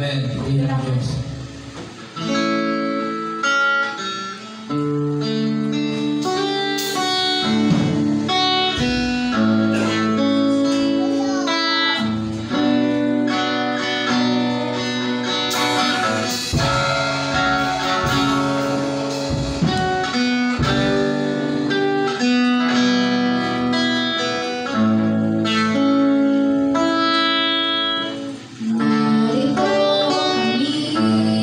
Amen. Purihin ang Diyos. Narito kami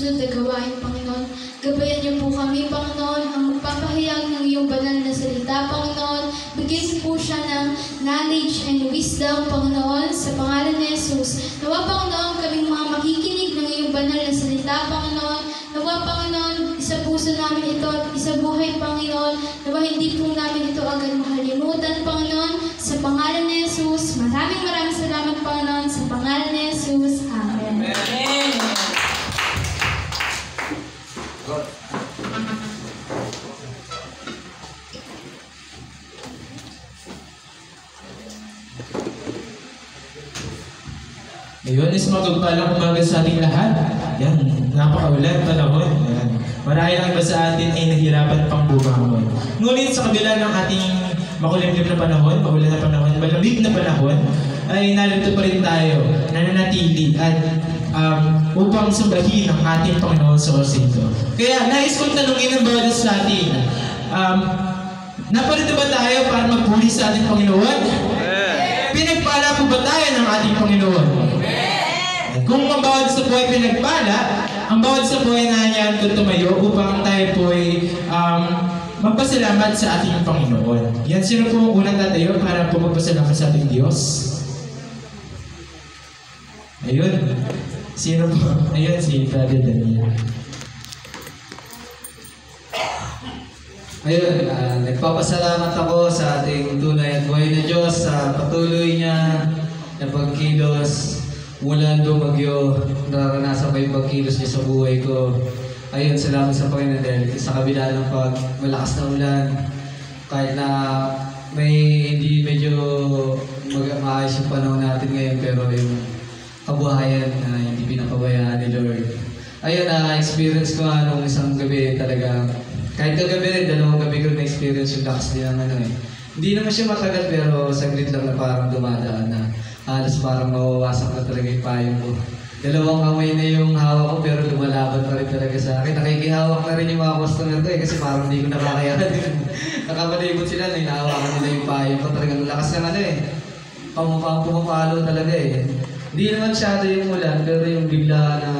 susunod na gawain, Panginoon. Gabayan niyo po kami, Panginoon, ang magpapahayag ng iyong banal na salita, Panginoon. Bigyan niyo po siya ng knowledge and wisdom, Panginoon, sa pangalan ni Jesus. Nawa, Panginoon, kaming mga makikinig ng iyong banal na salita, Panginoon. Nawa, Panginoon, isa puso namin ito at isa buhay, Panginoon. Nawa, hindi po namin ito agad makalimutan, Panginoon. Sa pangalan ni Jesus, maraming salamat, Panginoon. Sa pangalan ni Jesus, Amen. Amen. Ayun, is magpagpalang umaga sa ating lahat. Yan, napakaulan panahon. Yan. Marahil ang iba sa atin ay nahirapan pang bumangon. Ngunit sa kabila ng ating makulimlim na panahon, maulan na panahon, malamig na panahon, ay narito pa rin tayo, nananatili at upang sambahin ang ating Panginoon sa Osinto. Kaya nais kong tanungin ang bawat sa atin, naparito ba tayo para magpuri sa ating Panginoon? Pinagpala po ba tayo ng ating Panginoon? Kung ang bawat sa po ay pinagpala, ang bawat sa po ay nahayaan ko tumayo upang tayo po ay magpasalamat sa ating Panginoon. Yan, sino po ang unang tatayo para po magpasalamat sa ating Diyos? Ayun. Sino po? Ayun, si Brother Daniel. Ayun, nagpapasalamat ako sa ating tunay at buhay na Diyos sa patuloy niya na pagkilos mula nung bagyo, naranasan ko yung pagkilos niya sa buhay ko. Ayun, salamat sa Panginoon dahil sa kabila ng malakas na ulan, kahit na may hindi medyo maayos yung panahon natin ngayon, pero yung kabuhayan na hindi pinapabayaan ni Lord. Ayun, experience ko nung isang gabi talaga. Kahit kagabi rin, dalawang gabi ko na-experience yung lakas niya ng Hindi naman siya matagal pero saglit lang na parang dumadaan na halos parang mawawasak na talaga yung payong ko. Dalawang kamay na yung hawak ko pero lumalaban pa rin talaga sa akin. Nakikihawak na rin yung mga customer ko kasi parang hindi ko nakakayanan. Nakamalibot sila na hinahawakan nila yung payong ko. Talagang lakas ng pumapalo talaga eh. Hindi naman masyado yung ulan pero yung bigla na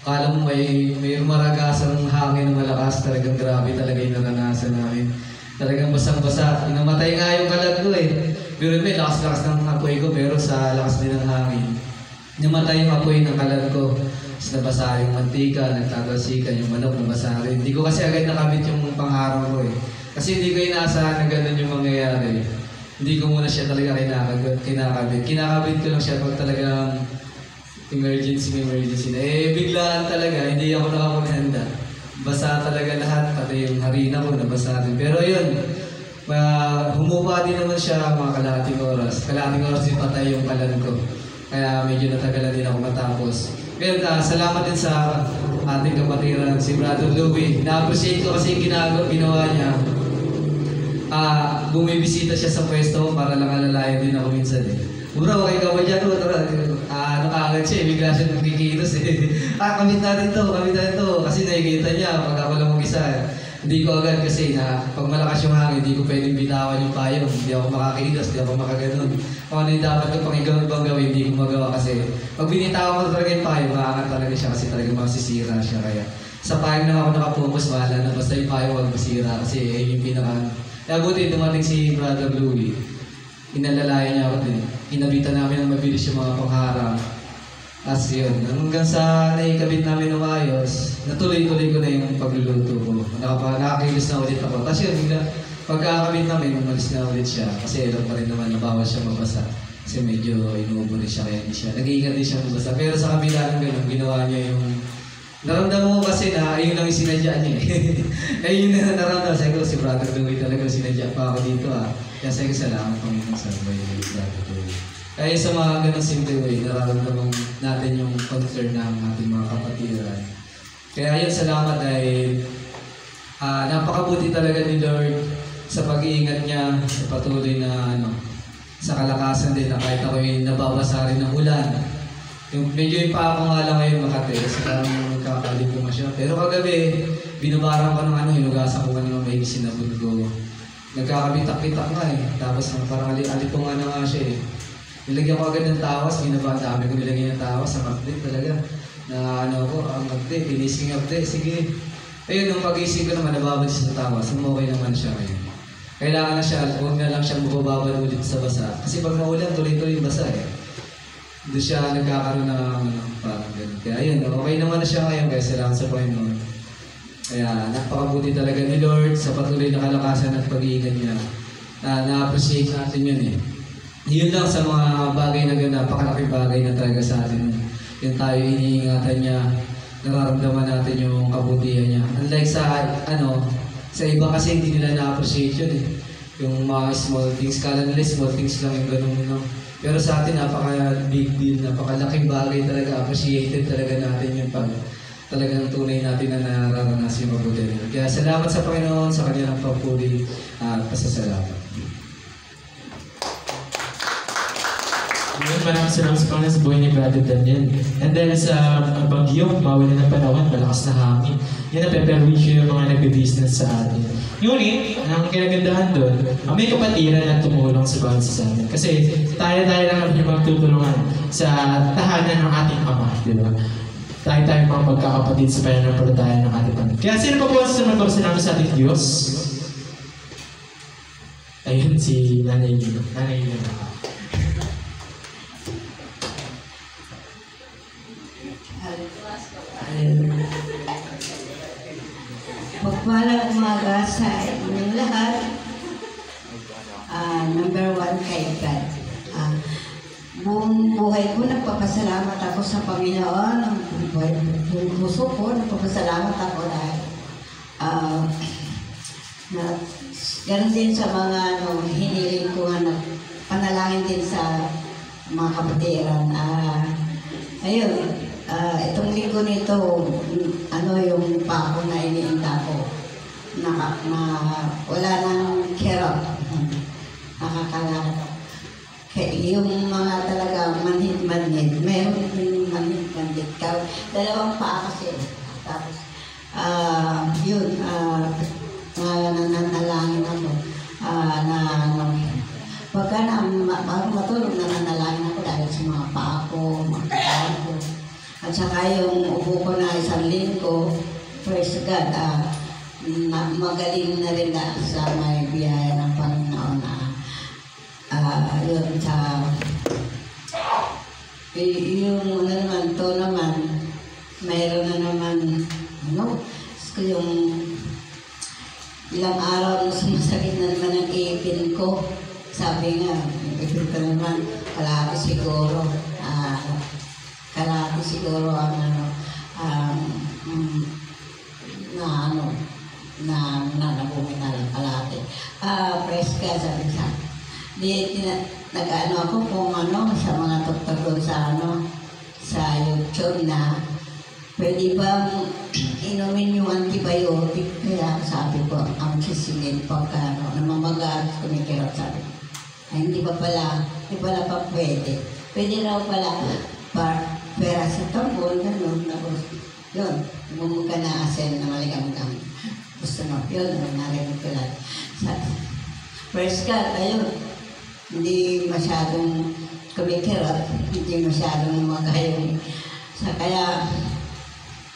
kala mo may maragasan ng hangin na malakas, talagang grabe talaga yung naranasan namin. Talagang basang-basa. Inamatay nga yung kalag ko eh. Pero may lakas-lakas ng apoy ko pero sa lakas din ng hangin. Namatay yung apoy ng kalag ko. Tapos nabasa yung mantika, nagtatalsikan yung manok, nabasa rin. Hindi ko kasi agad nakabit yung pangaraw ko eh. Kasi hindi ko inaasahan na ganun yung mangyayari. Hindi ko muna siya talaga kinakabit. Kinakabit ko lang siya pag talagang emergency na. Biglaan talaga, hindi ako nakapaghanda. Basa talaga lahat, pati yung harina ko nabasa rin. Pero yun, humupa din naman siya mga kalahating oras. Kalahating oras din patay yung kalan ko. Kaya medyo natagalan din ako matapos. Ngayon, salamat din sa ating kapatiran, si Brother Louie. Na-appreciate ko kasi yung ginawa niya. Bumibisita siya sa pwesto para lang alalayan din ako minsan eh. Bro, okay ka ba dyan? Nakagad siya, bigla siya nagkikilos eh. Kamit natin to. Kasi nakikita niya, pag ako lang mag-isa. Hindi ko agad kasi na pag malakas yung hangin, hindi ko pwedeng bitawan yung payong. Hindi ako makakilos, hindi ako makaganon. Kung ano yung dapat ko pang ibang gawin, hindi ko magawa kasi pag binitawan ko talaga yung payong, maangat talaga siya kasi talaga masisira siya. Kaya sa payong lang ako nakapokus, bahala na basta yung payong huwag masira kasi yung pinaka. Kaya buti dumating si Brother Louie. Inalalayan niya ako din. Inabitan namin ng mabilis yung mga pangharang. As yun, hanggang sa naikabit namin ng ayos, natuloy-tuloy ko na yung pagluluto ko. Nakakilos na ulit ako. Tapos yun, pagkakabit namin, umalis na ulit siya. Kasi alam pa rin naman na bawal siya mabasa. Kasi medyo inuubo rin siya, kaya hindi siya. Nag-iingat din siya mabasa. Pero sa kabila ng ganun, ginawa niya yung naramdaman ko kasi na ayun lang yung sinadya niya eh. Ayun na naramdaman. Sabi ko, si Brother Louie talaga sinadya pa ako dito ah. Kaya sabi ko, salamat Panginoon sa buhay ni Brother Louie. Kaya sa mga ganang simple way, nararamdaman natin yung concern ng ating mga kapatiran. Kaya yun, salamat dahil napakabuti talaga ni Lord sa pag-iingat niya, sa patuloy na sa kalakasan din na kahit ako'y nababasa rin ng ulan. Medyo yung pa ako nga lang ngayon Makati kasi parang magkakalit ko siya. Pero kagabi, binubarang ko ng hinugasan ko ng may sinabod ko. Nagkakabitak-bitak nga eh. Tapos parang alipungan na nga siya eh. Nilagyan ko agad ng tawas, dami ko nilagyan ng tawas sa maklit talaga. Na ano ko, ang update, ginising update, sige. Ayun, nung pag-isip ko naman, nababad siya sa tawa, sumukay naman siya ngayon. Kailangan na siya, huwag na lang siyang mabababad ulit sa basa. Kasi pag naulan, tuloy-tuloy yung basa eh. Doon siya nagkakaroon ng parang ganun. Kaya ayun, okay naman na siya ngayon, kaya salamat sa Panginoon. Kaya napakabuti talaga ni Lord sa patuloy na kalakasan at pag-iingat niya. Na-appreciate natin yun eh. Yun lang sa mga bagay na gano'n, napakalaking bagay na talaga sa atin. Yung tayo iniingatan niya, nararamdaman natin yung kabutihan niya. Unlike sa iba kasi hindi nila na-appreciate yun eh. Yung mga small things, kala nila small things lang yung gano'n, no? Pero sa atin, napaka-big deal, napakalaking bagay talaga, appreciated talaga natin yung talagang tunay natin na nararanasan yung mabuti nila. Kaya salamat sa Panginoon sa kanilang pagpuli at pasasalamat. Maraming salamat sa Panginoon sa buhay ni Brother Daniel. And then sa bagyo, mawala ng panahon, malakas na hangin. Yan ang peperwisyo yung mga nagbe-business sa atin. Ngunit, ang kinagandahan doon, may kapatiran na tumulong sa bawat sa amin. Kasi tayo-tayo lang namin yung magtutulungan sa tahanan ng ating Ama, di ba? Tayo-tayo mga magkakapatid sa pananampalataya ng ating Panginoon. Kaya sino pa po sa namin sa ating Diyos? Ayun, si Nanay Lino. Nanay Lino. Magpalang umaga sa inyong lahat. Number 1 kay God. Buong buhay ko, nagpapasalamat ako sa Panginoon. Buong puso ko, nagpapasalamat ako dahil ganoon din sa mga hiniling ko na panalangin din sa mga kapatiran. Ayun, itong linggo nito, yung pako na iniinda ko, wala nang kirot, nakakalala. Yung mga talaga manhid-manhid, meron din manhid-manhid. Dalawang paa kasi. Tapos, yun, nananalangin ako, pagka bago matulog, nananalangin ako dahil sa mga paa ko, mga paa ko. At saka yung upo ko na isang linggo, praise God, magaling na rin sa may biyaya ng Panginoon yun sa yung naman, mayroon na naman, yung ilang araw na sumasakit na naman ang ipin ko. Sabi nga, ipin ko naman, kalahati siguro na nabumi na lang kalahati. Praise God, sabi sa nag-ano ako kung sa mga doktor doon sa YouTube na pwede bang inumin yung antibiotic. Kaya sabi ko, ang sisingin pagka namamagaan, kumikirot, sabi ko. Ay, hindi pa pala pa pwede. Pwede raw pala pera sa tambol, gano'n. Tapos, yun, bumuka na asen na maligamgam. Gusto yun, narinig ko lang. Praise God, ayun. Hindi masyadong kumikirot, hindi masyadong magayong. Kaya,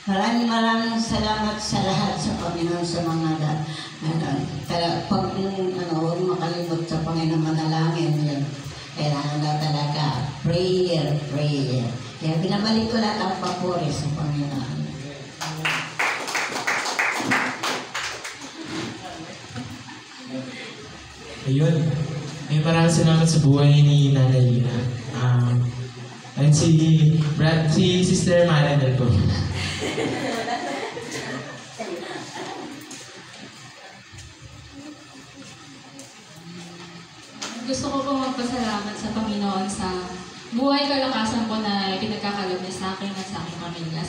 maraming salamat sa lahat sa Panginoon sa mga pag huwag makalimot sa Panginoon manalangin yun. Kailangan na talaga prayer. Kaya binabalik ko lahat ang papuri sa Panginoon. Ayun. Maraming salamat sa buhay ni Nanay Lina. Ayun si Sister Maranel po. Gusto ko pong magpasalamat sa Panginoon sa buhay kalakasan po na pinagkakalob niya sa akin at sa aking pamilya.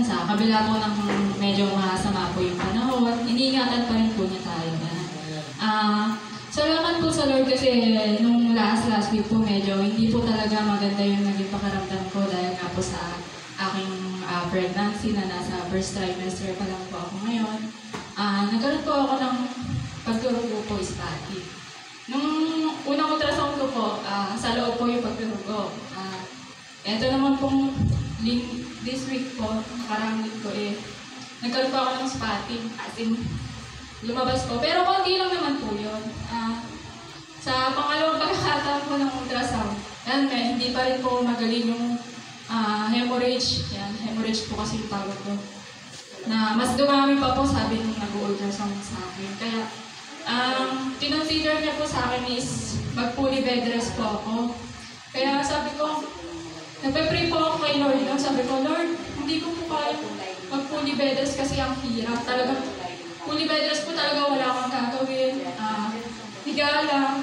Sa kabila po ng medyo masama po yung panahon, iniingatan pa rin po niya tayo. Salamat po sa Lord kasi nung last week po medyo hindi po talaga maganda yung naging pakaramdam ko dahil nga po sa aking pregnancy na nasa first trimester pa lang po ako ngayon. Nagkaroon po ako ng pagdurugo po static. Nung unang ultrasound ko po, sa loob po yung pagdurugo. Ito naman pong this week po, nakarang week ko nagkaroon po ako ng spotting, as in, lumabas po. Pero konti lang naman po yun. Sa pangalawang pagkakataon po ng ultrasound, hindi pa rin po magaling yung hemorrhage. Yan, hemorrhage po kasi yung tawag ko. Na mas dumami pa po, sabi nung nag-ultrasound sa akin. Kaya, kinonsider niya po sa akin is mag-fully bed rest po ako. Kaya sabi ko, nagpe-pray po ako kay Lord. Sabi ko, Lord, hindi ko po kaya mag-fully bed rest kasi ang hirap. Talagang, fully bed rest po talaga wala akong gagawin. Higa lang.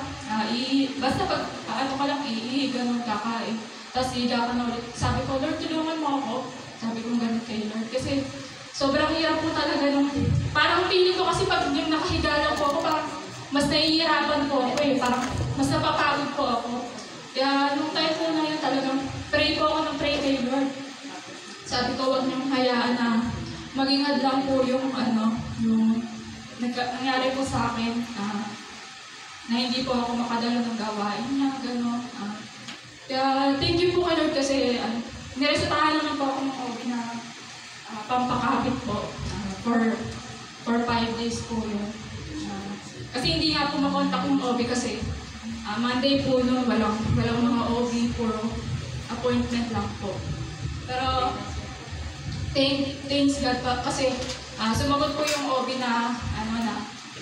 Basta pag ano ka lang, iihiga ng kakain. Tapos higa ka na ulit. Sabi ko, Lord, tulungan mo ako. Sabi ko ganun kay Lord. Kasi sobrang hirap po talaga nung, parang feeling ko kasi pag yung nakahiga lang po ako, parang mas nahihirapan po ako parang mas napapagod po ako. Kaya nung time po na yun talagang pray po ako ng pray kay Lord. Sabi ko, huwag niyong hayaan na maging hadlang po yung yung nangyari po sa akin, na hindi po ako makadala ng gawain niya, gano'n. Kaya thank you po kay Lord kasi niresetahan naman po ako ng OB na pampakabit po for 5 days po yun. Kasi hindi nga po makontak yung OB kasi Monday po noon, walang mga OB, puro appointment lang po. Pero thanks God pa kasi sumagot po yung OB na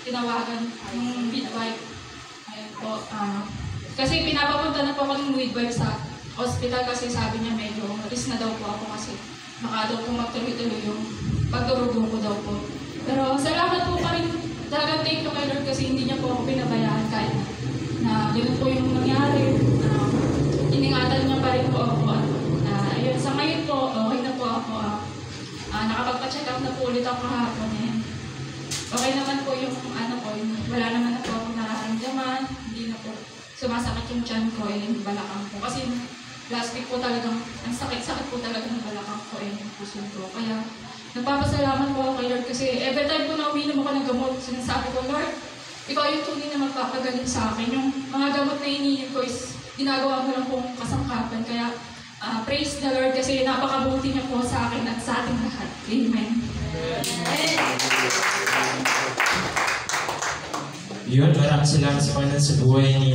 tinawagan yung midwife. Ayun po. Kasi pinapapunta na po ako ng midwife sa hospital kasi sabi niya medyo risk na daw po ako kasi baka daw po magtuloy-tuloy yung pagdurugo ko daw po. Pero salamat po pa rin. Talagang thank you kay Lord kasi hindi niya po ako pinabayaan kahit na ganoon po yung nangyari. Iningatan niya pa rin po ako. Ayun, sa ngayon po, okay na po ako. Nakapagpa-check up na po ulit ako kahapon. Okay naman po yung wala naman na po ako nararamdaman. Hindi na po sumasakit yung tiyan ko, yung balakang ko. Kasi last week po talagang, ang sakit-sakit po talaga ng balakang ko, yung puso ko. Kaya nagpapasalamat po ako kay Lord kasi every time po na uminom ako ng gamot, sinasabi ko, Lord, ikaw yung tunay na magpapagaling sa akin. Yung mga gamot na iniinom ko is ginagawa mo lang pong kasangkapan. Kaya praise the Lord kasi napakabuti niya po sa akin at sa ating lahat. Amen. Yun, maraming salamat sa Panginoon sa buhay ni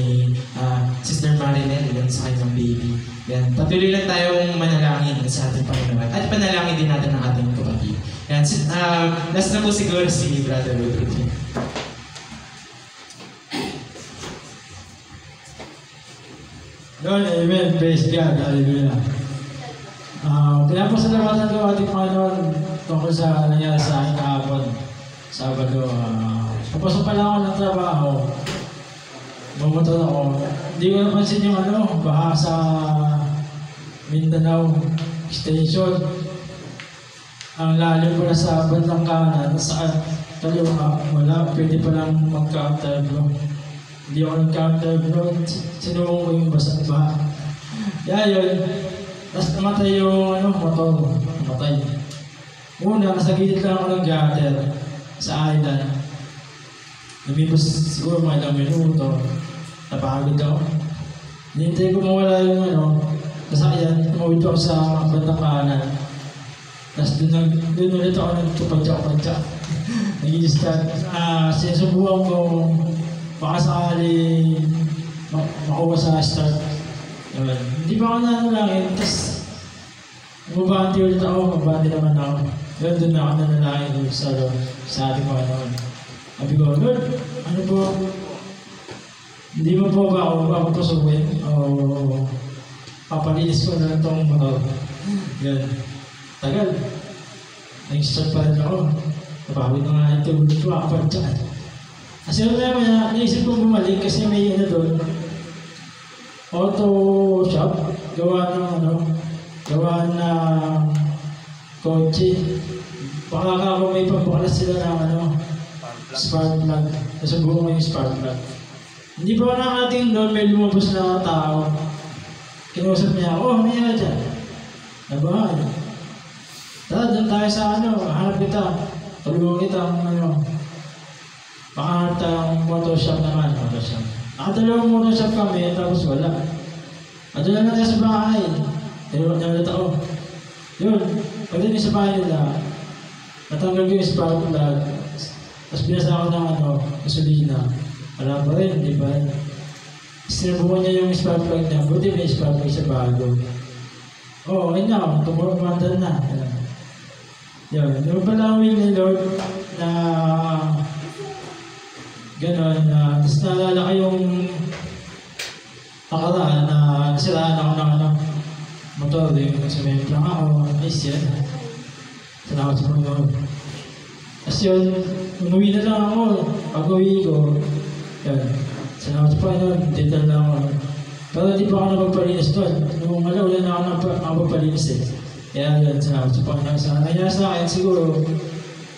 Sister Marinel, yan sa kanyang baby. Yan, patuloy lang tayong manalangin sa ating Panginoon at panalangin din natin ang ating kapatid. Yan, last na po siguro si Brother Rodrigo. Lord, amen. Praise God. Hallelujah. Pinapasalamatan ko ating Panginoon tungkol sa nangyari sa akin kahapon. Sabado. Kapasok pa lang ako ng trabaho. Bumotor ako. Hindi ko napansin yung baha sa Mindanao Station. Ang lalim pala sa bandang kanan. Sa kaliwa, wala. Pwede pa lang mag-counter-blow. Hindi ako nag-counter-blow. Sinuong ko yung basa-baha. Yun. Tapos namatay yung motor. Namatay. Una, nasa gilid lang ako ng gutter sa island. Lumipos siguro mga ilang minuto. Napagod ako. Hinintay ko mawala yung kasakyan. Tumawid ako sa bandang kanan. Tapos doon ulit ako nagtupadyak-padyak. Nag-i-start. Sinusubukan ko baka sakali makuha sa start. Hindi pa ako nanalangin. Tapos mabanti ulit ako. Mabanti naman ako. Doon na ako nanalangin sa ating mga naman. Sabi ko, Lord, ano po? Hindi mo po ba ako papapusukin? O papalinis ko na lang itong motor? Yan. Tagal. Nag-start pa rin ako. Napawid na nga ito. Ulit ko ako dyan. Kasi maya, naisip ko bumalik kasi may doon. Auto shop. Gawa ng kotse. Baka ako may pagbukas sila ng spark plug. Nasubukan ko yung spark plug. Hindi pa nakating doon, may lumabas na tao. Kinusap niya ako, nangyari dyan. Nabahan. Tara, doon tayo sa hanap kita. Tulungan kita makahanap tayong motor shop naman. Nakadalawang motor shop kami, tapos wala. Doon lang natin sa bahay. Tinulog niya ulit ako. Yun, pagdating sa bahay nila, natanggal ko yung spark plug, tapos binasa ako ng gasolina. Wala pa rin, di ba? Sinabukan niya yung spark plug niya, buti may spark plug sa bago. Oo, ayun na, tumumandal na. Yun, yung palawin ni Lord na gano'n, tapos naalala ko yung nakaraan na nasiraan ako ng motor, yung nagsamento lang ako, nice yan. Salamat sa Panginoon. Tapos yun, umuwi na lang ako, pag-uwi ko, yan. Salamat sa Panginoon, detail lang ako. Pero di pa ako napagpalinis doon. Nung wala na ako napagpalinis eh. Kaya yan, salamat sa Panginoon. Sa nangyari sa akin, siguro,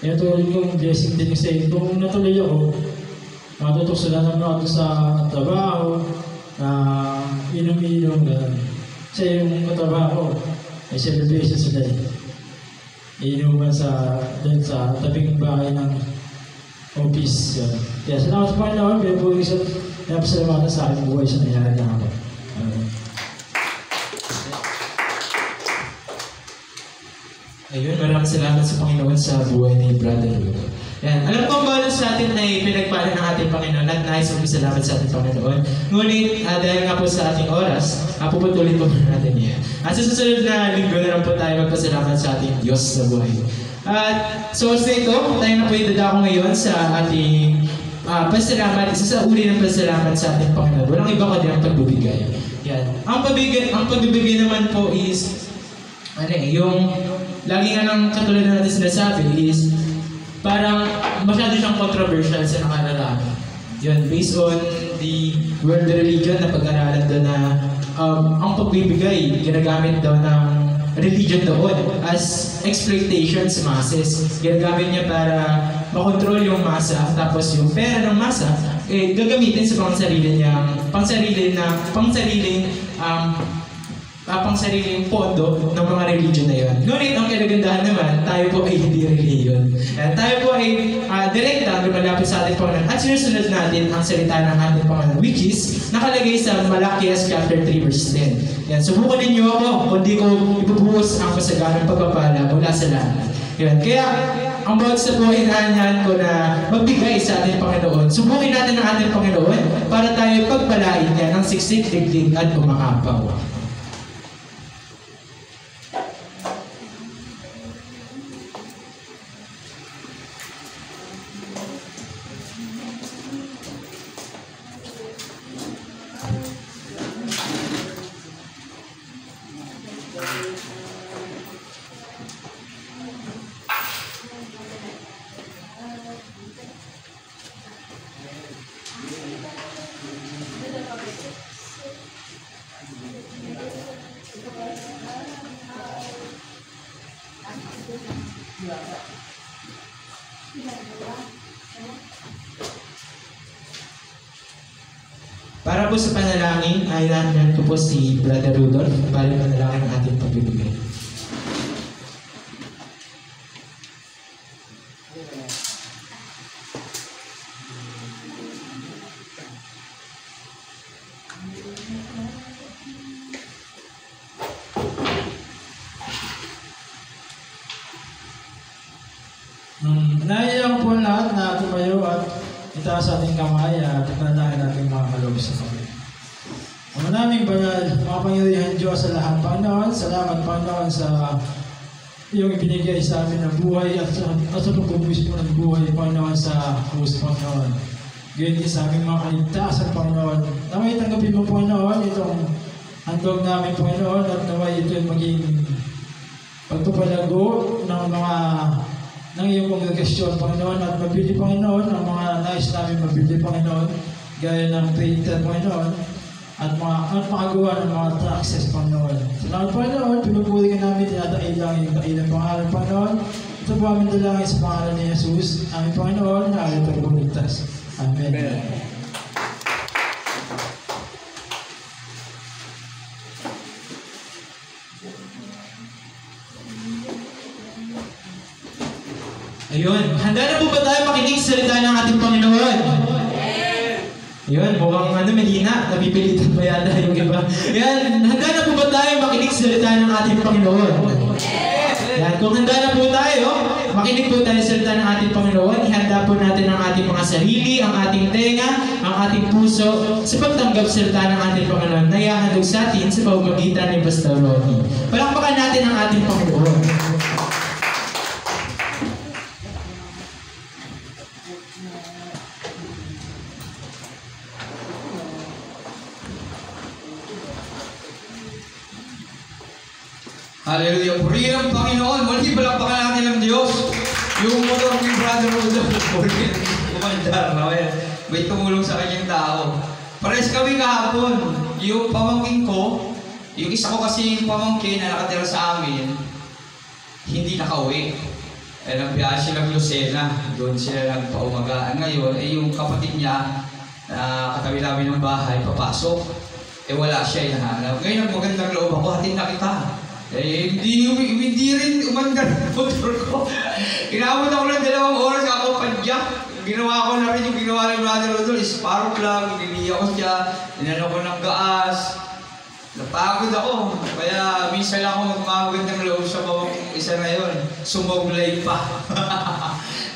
kaya tuloy kong blessing din kasi kung natuloy ako, matutok sila naman ako sa trabaho, na inom-inom, gano'n. Kasi yung katrabaho, may celebration sila eh. Iinuman doon sa tabing bahay ng office. Yan. Kaya salamat sa Panginoon, pero po isa, napasalamatan sa aking buhay sa nangyari na ako. Ayun, maraming salamat sa Panginoon sa buhay ni Brother Ludo. Yan. Alam ko ang bawal sa atin ay pinagpala ng ating Panginoon at nais salamat sa ating Panginoon. Ngunit, dahil nga po sa ating oras, puputulin po natin yan. At sa susunod na linggo na lang po tayo magpasalamat sa ating Diyos sa buhay. At so sa ito, tayo na po idadako ngayon sa ating pasalamat, isa sa uri ng pasalamat sa ating Panginoon. Walang iba kundi ang pagbibigay. Yan. Ang pagbibigay naman po is, yung lagi nga ng katulad na natin sinasabi is, parang masyado siyang controversial sa nakararami. Yun, based on the world religion na pag-aralan doon na ang pagbibigay, ginagamit daw ng religion doon as exploitation sa masses. Ginagamit niya para makontrol yung masa, tapos yung pera ng masa, gagamitin sa pangsariling pondo ng mga religion na yun. Ngunit ang kinagandahan naman, tayo po ay hindi religion. Tayo po ay direkta lumalapit sa ating Panginoon at sinusunod natin ang salita ng ating Panginoon, which is nakalagay sa Malakias chapter 3 verse 10. Yan, subukan ninyo ako kung di ko ibubuhos ang kasaganang pagpapala mula sa langit. Yan, kaya ang bawat sa buhay na ko na magbigay sa ating Panginoon, subukin natin ang ating Panginoon para tayo pagpalain niya ng siksik, digdig at umakapaw. Para po sa panalangin, ay natin ko po si Brother Rudolph para panalangin ang ating pagbibigay. Naiiyak po lahat na tumayo at itaas sa ating kamay at panalangin natin mga kaloob sa kamay. Ang naming banal, makapangyarihan Diyos sa lahat. Panginoon, salamat Panginoon sa iyong ibinigay sa amin ng buhay at sa pagbubuhis mo ng buhay, Panginoon, sa krus, Panginoon. Ganyan din sa aming mga kaligtasan, Panginoon. Naway tanggapin mo, Panginoon, itong handog namin, Panginoon, at naway ito maging pagpapalago ng iyong kongregasyon, Panginoon, at mabili, Panginoon, ang mga nais namin mabili, Panginoon, gaya ng printer, Panginoon, at makagawa ng mga taxes, Panginoon. Salamat, Panginoon, pinupuri ka namin, tinatailang yung kailang pangalan, Panginoon. Ito po aming dalangin sa pangalan ni Jesus, aming Panginoon, na aling pagbuligtas. Amen. Amen. Ayun, handa na po ba tayo makinig sa salita ng ating Panginoon? Ayun, mukhang mahina, napipilitan pa yata yung iba. Ayan, handa na po ba tayo makinig sa salita ng ating Panginoon? Ayan, kung handa na po tayo, makinig po tayo sa salita ng ating Panginoon. Ihanda po natin ang ating mga sarili, ang ating tenga, ang ating puso sa pagtanggap sa salita ng ating Panginoon na ihahandog sa atin sa pamamagitan ni Pastor Ronnie. Palakpakan natin ang ating Panginoon. Hallelujah. Purihin ang Panginoon. Muli palakpakan natin ng Diyos. Yung motor ni Brother Rodolfo, purihin. Kumandar na. May tumulong sa kanyang tao. Pares kami kahapon. Yung pamangkin ko, yung isa ko kasi pamangkin na nakatira sa amin, hindi nakauwi. Nagbiyahe silang Lucena. Doon sila nagpaumagaan. Ngayon, yung kapatid niya, katabi namin ng bahay, papasok. Wala siya, hinahanap. Ngayon, magandang loob ako, hatin na kita. Hindi rin umandar ng motor ko. Inabot ako ng 2 oras, ako padyak. Ginawa ko na rin yung ginawa ng Brother Rodolfo, spark lang, hindi ako siya, inano ko ng gaas. Napagod ako, kaya minsan lang ako magmamagandang loob sa bawang isa na yun. Sumablay pa.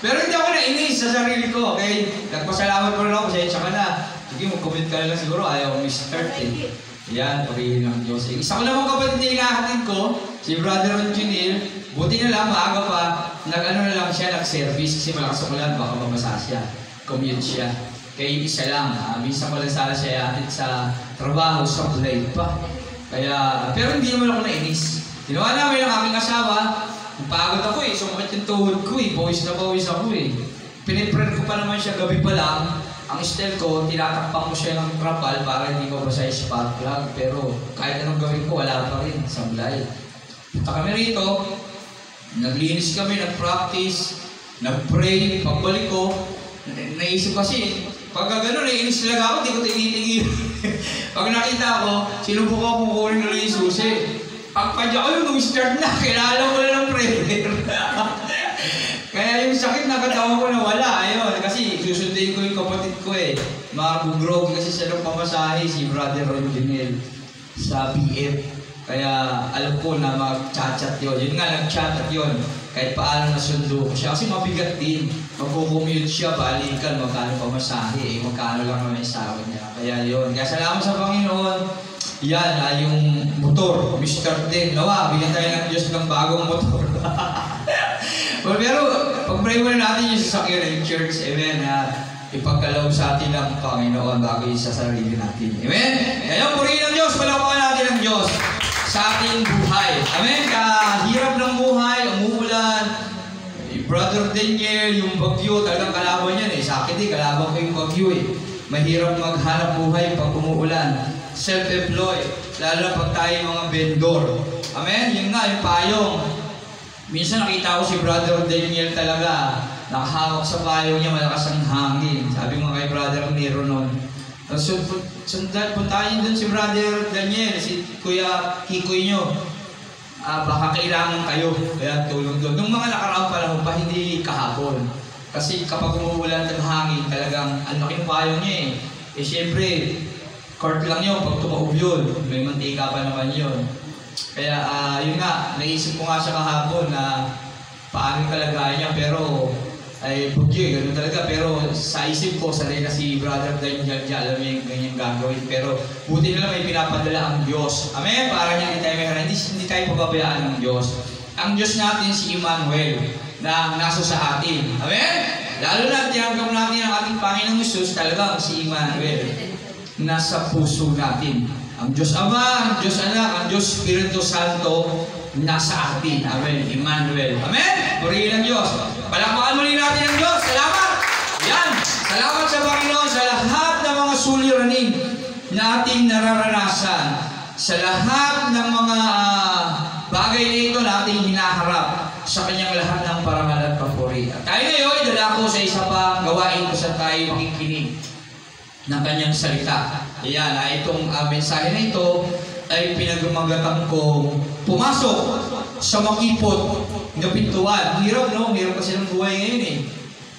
Pero hindi ako nainis sa sarili ko, okay? Nagpasalamat ko rin ako, pasensya ka na. Sige, mag-comment ka lang siguro, ayaw mag-start eh. Yan, purihin ng Diyos. Isa ko namang kapatid na inahatid ko, si Brother Ronjunil, buti na lang, maaga pa, nag-ano na lang siya, nag-service, kasi malakas ulan, baka mamasa siya. Commute siya. Kaya isa lang, minsan ko lang sana siya ihatid sa trabaho, sa play pa. Kaya, pero hindi naman ako nainis. Ginawa namin ang aking asawa, pagod ako sumakit yung tuhod ko pawis na pawis ako Pinipred ko pa naman siya gabi pa lang. Ang style ko, tinatakpan ko siya ng trapal para hindi ko basa yung spark plug. Pero kahit anong gawin ko, wala pa rin. Sablay. Punta kami rito, naglinis kami, nag-practice, nag-pray. Pagbalik ko, naisip kasi, pag gano'n, naiinis talaga ako, hindi ko tinitigil. Pag nakita ko, sinubok ako kukunin na yung susi. Pagpadya ko yung start na, kailangan ko na ng prayer. Kaya yung sakit nakatawa ko na wala, ayun. Kasi susundin ko yung kapatid ko Magugrog kasi siya ng pamasahe, si Brother Ronjunil sa BF. Kaya alam ko na mag-chat-chat yun. Yun nga, nag-chat at yun. Kahit paano nasundo ko siya. Kasi mabigat din. Magkukommute siya, balikan, magkano pamasahe. Magkano lang naman yung sahod niya. Kaya yun. Kaya salamat sa Panginoon. Yan, yung motor, Mr. din. Nawa, bigyan tayo ng Diyos ng bagong motor. Pero, pag-pray mo na natin yung sasakyan ng church, amen, ipagkaloob sa atin ng Panginoon bago yung sa sarili natin. Amen? Kaya purihin ng Diyos, palakpakan natin ng Diyos sa ating buhay. Amen? Kahirap ng buhay, umuulan, Brother Daniel, yung bagyo, talagang kalaban yan Sa akin kalaban ko yung bagyo Mahirap maghanap buhay pag umuulan. Self-employed, lalo na pag tayo mga vendor. Amen? Yun nga, yung payong. Minsan nakita ko si Brother Daniel talaga, nakahawak sa payong niya, malakas ang hangin. Sabi mo kay Brother Nero noon. Puntahin dun si Brother Daniel, si Kuya Kikoy nyo. Baka kailangan kayo, kaya tulong doon. Nung mga nakaraang panahon pa, hindi kahapon. Kasi kapag umuulan ng hangin, talagang ang laking payong niya siyempre, court lang yun, pag tumaob yun, may mantika pa naman yun. Kaya yun nga, naisip ko nga siya kahapon na paano yung kalagayan niya, pero bugyo gano'n talaga. Pero sa isip ko, sanay na si Brother Daniel dyan, alam niya yung ganyan gagawin. Pero buti na lang may pinapadala ang Diyos. Amen? Para niya hindi tayo pababayaan ng Diyos. Ang Diyos natin si Emmanuel na nasa sa atin. Amen? Lalo na tinanggap natin ang ating Panginoong Jesus, talagang si Emmanuel nasa puso natin. Ang Diyos Ama, ang Diyos Anak, ang Diyos Espiritu Santo nasa atin. Amen. Emmanuel. Amen? Purihin ang Diyos. Palakpakan muli natin ang Diyos. Salamat! Yan! Salamat sa Panginoon sa lahat ng mga suliranin na ating nararanasan. Sa lahat ng mga bagay na ito na ating hinaharap sa kanyang lahat ng parangal at papuri. At tayo ngayon, dala ko sa isa pa gawain ko sa tayo makikinig ng kanyang salita. Ayan, itong mensahe na ito ay pinagmagatan kong pumasok sa makipot na pintuan. Hirap, no? Hirap kasi ng buhay ngayon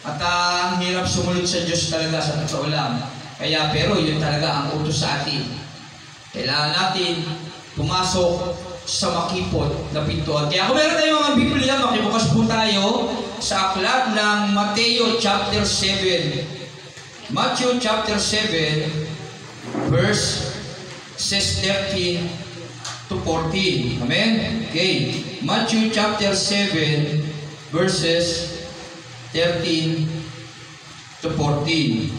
At ang hirap sumunod sa Diyos talaga sa totoo lang. Kaya, pero yun talaga ang utos sa atin. Kailangan natin pumasok sa makipot na pintuan. Kaya kung meron tayong mga Biblia, makibukas po tayo sa aklat ng Mateo chapter 7. Matthew chapter 7, verse 13 to 14. Amen? Okay. Matthew chapter 7, verses 13 to 14.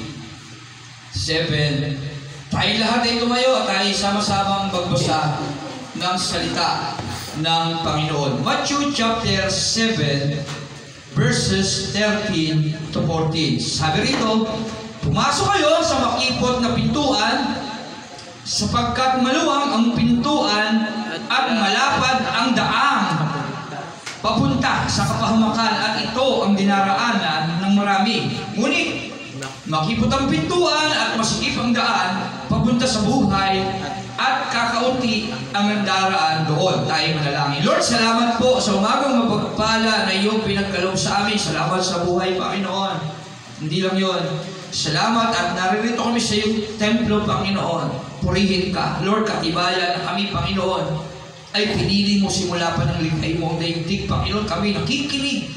7. Tayo lahat ay tumayo at tayo sama-samang magbasa ng salita ng Panginoon. Matthew chapter 7, verses 13 to 14. Sabi rito, pumasok kayo sa makipot na pintuan, sapagkat maluwang ang pintuan at malapad ang daang papunta sa kapahamakan, at ito ang dinaraanan ng marami. Ngunit makipot ang pintuan at masikip ang daan papunta sa buhay, at kakaunti ang nandaraan doon. Tayo manalangin. Lord, salamat po sa umagang mapagpala na iyong pinagkaloob sa amin. Salamat sa buhay, Panginoon. Hindi lang yun. Salamat at naririto kami sa iyong templo, Panginoon. Purihin ka. Lord, katibayan na kami, Panginoon, ay pinili mo simula pa ng likhay mo ang daigdig, Panginoon. Kami nakikinig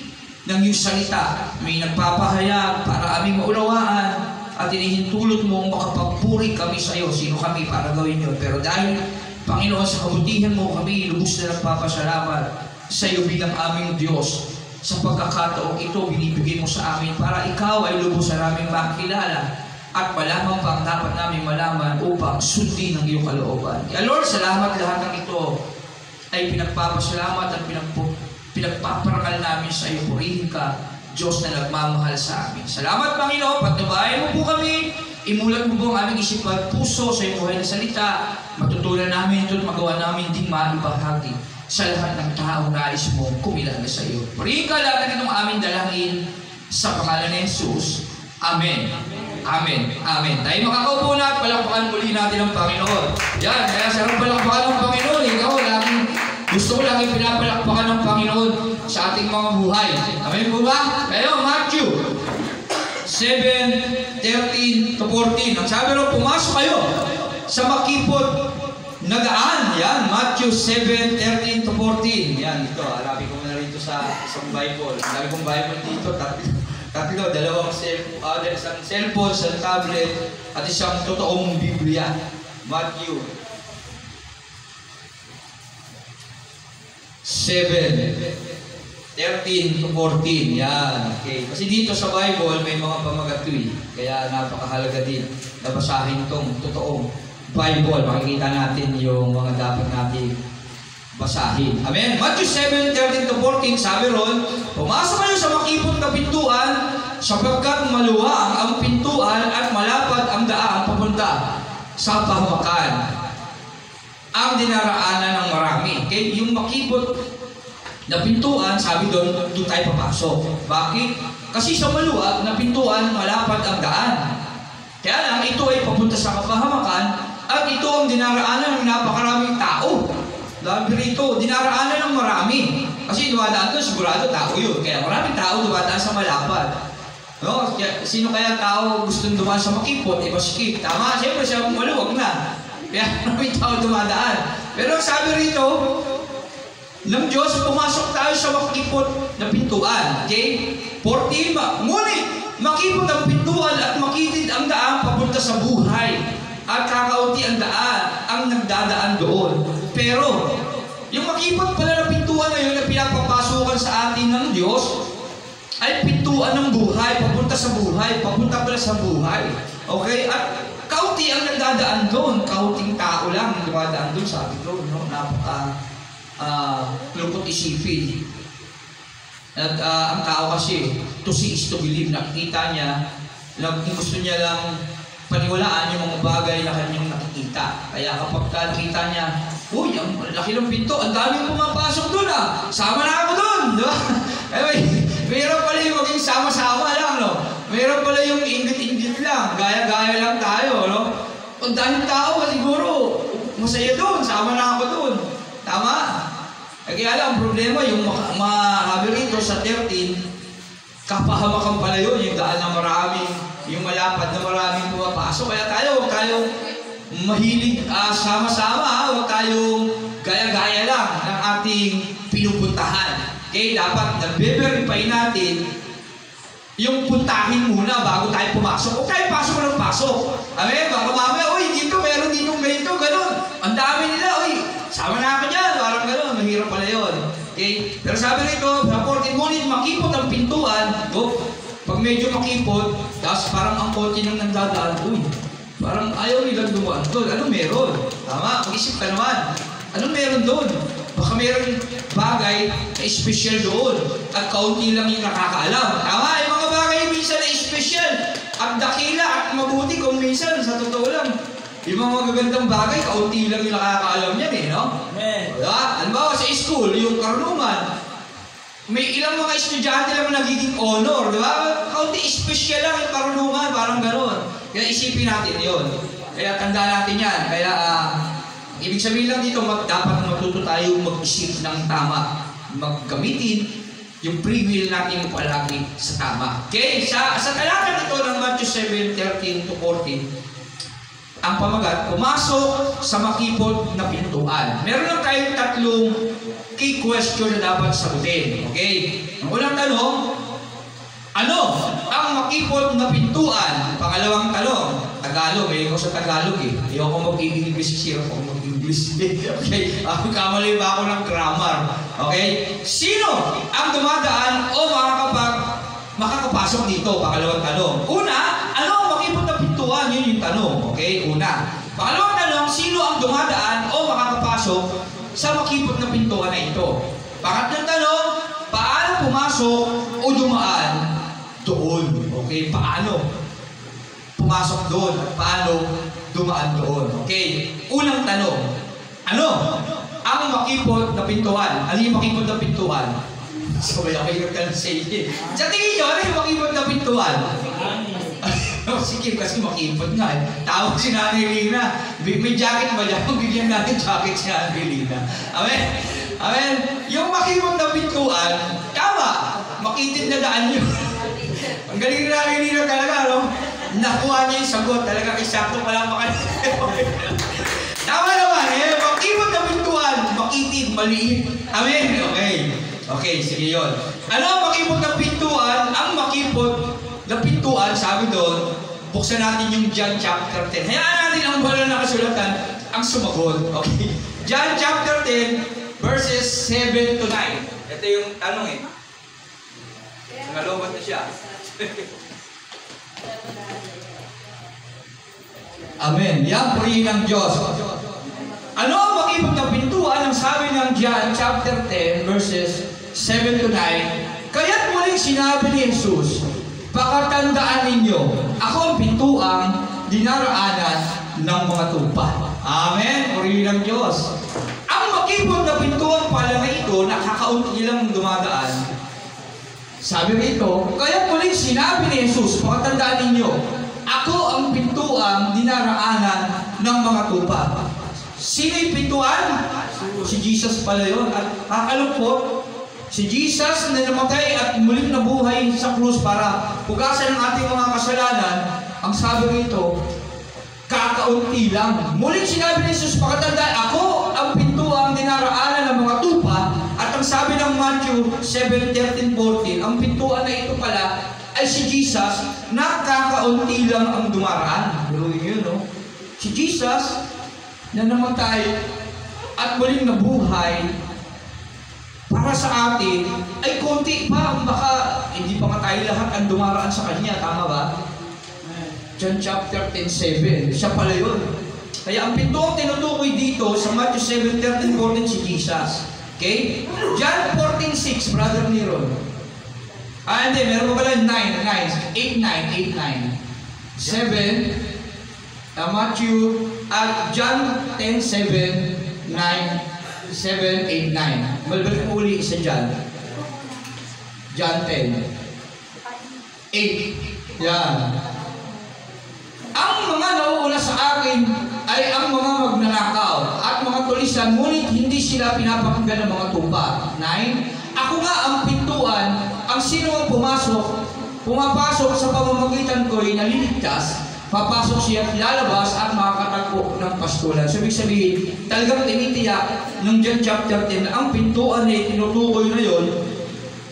ng iyong salita. May nagpapahayag para aming maunawaan, at inihintulot mo makapagpuri kami sa iyo. Sino kami para gawin yun? Pero dahil, Panginoon, sa kabutihan mo kami, lubos na nagpapasalamat sa iyo bilang aming Diyos. Sa pagkakataong ito, binibigay mo sa amin para ikaw ay lubos na naming makilala at malaman pa ang dapat namin malaman upang sundin ang iyong kalooban. Kaya Lord, salamat, lahat ng ito ay pinagpapasalamat at pinagpaparangal namin sa iyo. Purihin ka, Diyos na nagmamahal sa amin. Salamat, Panginoon, patnubayan mo po kami. Imulat mo po ang aming isip at puso sa iyong buhay na salita. Matutunan namin ito at magawa namin ding maibahagi sa lahat ng tao na nais mo kumilala sa iyo. Purihin ka, lahat ng itong aming dalangin sa pangalan ni Jesus. Amen. Amen. Amen. Tayo makakaupo na at palakpakan muli natin ang Panginoon. Yan, kaya sarang palakpakan ng Panginoon. Ikaw, gusto ko lagi pinapalakpakan ng Panginoon sa ating mga buhay. Amen po ba? Kayo, Matthew 7:13 to 14. Ang sabi rin, pumasok kayo sa makipot na daan. Yan, Matthew 7:13 to 14. Yan, ito. Alabi ko na rito sa isang Bible. Alabi kong Bible dito. Tatlo, dalawang isang cellphone, isang tablet, at isang totoong Biblia. Matthew 7:13 to 14. Yan. Okay. Kasi dito sa Bible, may mga pamagatoy. Kaya napakahalaga din na basahin itong totoong Bible. Makikita natin yung mga dapat natin basahin. Amen? Matthew 7:13 to 14, sabi ron, pumasok kayo sa makipot na pintuan, sapagkat maluwang ang pintuan at malapad ang daan papunta sa pahamakan, ang dinaraanan ng marami. Okay? Yung makipot na pintuan, sabi doon tayo papasok. Bakit? Kasi sa maluwag na pintuan, malapad ang daan. Kaya lang, ito ay papunta sa kapahamakan, at ito ang dinaraanan ng napakaraming tao. Dahil rito, dinaraanan ng marami. Kasi dumadaan doon, sigurado tao yun. Kaya maraming tao dumadaan sa malapad. No? Sino kaya tao gustong dumaan sa makipot? Masikip. Tama, siyempre siya maluwag na. Kaya maraming tao dumadaan. Pero sabi rito ng Diyos, pumasok tayo sa makipot na pintuan. Okay? 14, ngunit makipot ang pintuan at makitid ang daan papunta sa buhay, at kakaunti ang daan ang nagdadaan doon. Pero yung makipot pala na pintuan na yun na pinapapasukan sa atin ng Diyos ay pintuan ng buhay, papunta sa buhay, papunta pala sa buhay. Okay? At kaunti ang nagdadaan doon, kaunting tao lang ang dumadaan doon, sabi doon, no? Lungkot isipin. At ang tao kasi, to see is to believe. Nakikita niya, gusto niya lang paniwalaan yung mga bagay na kanyang nakikita. Kaya kapag nakita niya, uy, ang laki ng pinto, ang daming pumapasok doon sama na ako doon, di ba? Mayroon pala yung maging sama-sama lang, no? Mayroon pala yung ingit-ingit lang, gaya-gaya lang tayo, no? Ang daming tao, siguro, masaya doon, sama na ako doon. Tama? Kaya lang, ang problema, yung mahabi rito sa 13, kapahamakan pala yun, yung daan na maraming, yung malapad na maraming pumapasok. Kaya huwag tayong mahilig sama-sama, huwag tayong gaya-gaya lang. ating pinupuntahan. Okay, dapat nagbe-verify natin yung puntahin muna bago tayo pumasok. Huwag tayo pasok ng pasok. Amen? Baka mamaya, uy, dito, meron dito, ganito, gano'n. Ang dami nila, uy, sama na ako dyan. Parang gano'n, mahirap pala yun. Okay? Pero sabi rito, raportin, ngunit makipot ang pintuan. Pag medyo makipot, tapos parang ang konti nang nagdadaan, uy, parang ayaw nilang dumaan doon. Ano meron? Tama, mag-isip ka naman. Ano meron doon? Baka meron bagay na espesyal doon at kaunti lang yung nakakaalam. Tama, yung mga bagay minsan na espesyal at dakila at mabuti kung minsan, sa totoo lang, yung mga magagandang bagay, kaunti lang yung nakakaalam yan no? Amen. Diba? Halimbawa sa school, yung karunungan, may ilang mga estudyante lang nagiging honor, di ba? Kaunti espesyal lang yung karunungan, parang gano'n. Kaya isipin natin yon. Kaya tandaan natin yan. Kaya, ibig sabihin lang dito, dapat matuto tayo mag-isip ng tama. Maggamitin yung free will natin palagi sa tama. Okay? Sa talata nito ng Matthew 7:13 to 14, ang pamagat, pumasok sa makipot na pintuan. Meron lang tayong tatlong key question na dapat sagutin. Okay? Ang unang tanong, ano ang makipot na pintuan? Pangalawang tanong, Tagalog. May ako sa Tagalog eh. Hindi ako mag-English, sira ako mag-English. Okay? Kamali ba ako ng grammar? Okay? Sino ang dumadaan o makakapasok dito? Pangalawang tanong. Una, ano ang makipot na pintuan? Yun yung tanong. Okay? Una. Pangalawang tanong, sino ang dumadaan o makakapasok sa makipot na pintuan na ito? Pangatlong tanong, paano pumasok o dumaan doon? Okay? Paano pumasok doon at paano dumaan doon? Okay? Unang tanong, ano ang makipot na pintuan? Ano yung makipot na pintuan? Sabay ako yung say. Sa tingin nyo, ano yung makipot na pintuan? Sige, kasi makipot nga eh. Tawag si Nanay Lina. May jacket ba dyan? Bigyan natin jacket si Nanay Lina. Amen? Amen? Yung makipot na pintuan, tama. Makitid na daan nyo. Ang galing na Nanay Lina talaga, no? Nakuha niya yung sagot. Talaga isakto pa lang tama naman eh. Makipot na pintuan, makitid, maliit. Amen? Okay. Okay, sige yun. Ano ang makipot na pintuan? Ang makipot na pintuan, sabi doon, buksan natin yung John chapter 10. Hayaan natin ang wala na kasulatan ang sumagot. Okay? John chapter 10, verses 7 to 9. Ito yung tanong eh. Nalobat na siya. Amen. Yan, purihin ng Diyos. Ano ang makipot na pintuan? Ang sabi ng John chapter 10, verses 7 to 9. Kaya't muling sinabi ni Jesus, pakatandaan ninyo, ako ang pintuang dinaraanan ng mga tupa. Amen? Purihin ng Diyos. Ang makipot na pintuan pala na ito, nakakaunti lang dumadaan. Sabi rito, kaya't muling sinabi ni Jesus, pakatandaan ninyo, ako ang pintuang dinaraanan ng mga tupa. Sino yung pintuan? Si Jesus pala yun. At kakalungkot, si Jesus na namatay at muling nabuhay sa krus para pugasan ang ating mga kasalanan, ang sabi rito, kakaunti lang. Muling sinabi ni Jesus, pakatandaan, ako ang pintuang dinaraanan ng mga tupa. At ang sabi ng Matthew 7:13-14, ang pintuan na ito pala ay si Jesus, nakakaunti lang ang dumaraan. Biruin yun, no? Si Jesus na namatay at muling nabuhay para sa atin, ay konti pa, baka hindi pa nga tayo lahat ang dumaraan sa Kanya, tama ba? John chapter 10:7, siya pala yun. Kaya ang pintuang tinutukoy dito sa Matthew 7:13-14 si Jesus. Okay? John 14:6, Brother Neron. Hindi, meron pa pala 8-9, 7, Matthew, at John 10:7, 9, 7, 8, 9. Malbalik mo uli sa John. John 10. 8. Yan. Ang mga nauuna sa akin ay ang mga magnanakaw at mga tulisan, ngunit hindi sila pinapakinggan ng mga tupa. 9. Ako nga ang pintuan, ang sino ang pumapasok sa pamamagitan ko'y naliligtas papasok siya at lalabas at makakatagpo ng pastulan. So, ibig sabihin, talagang tinitiyak ng John chapter 10 na ang pintuan na tinutukoy na yon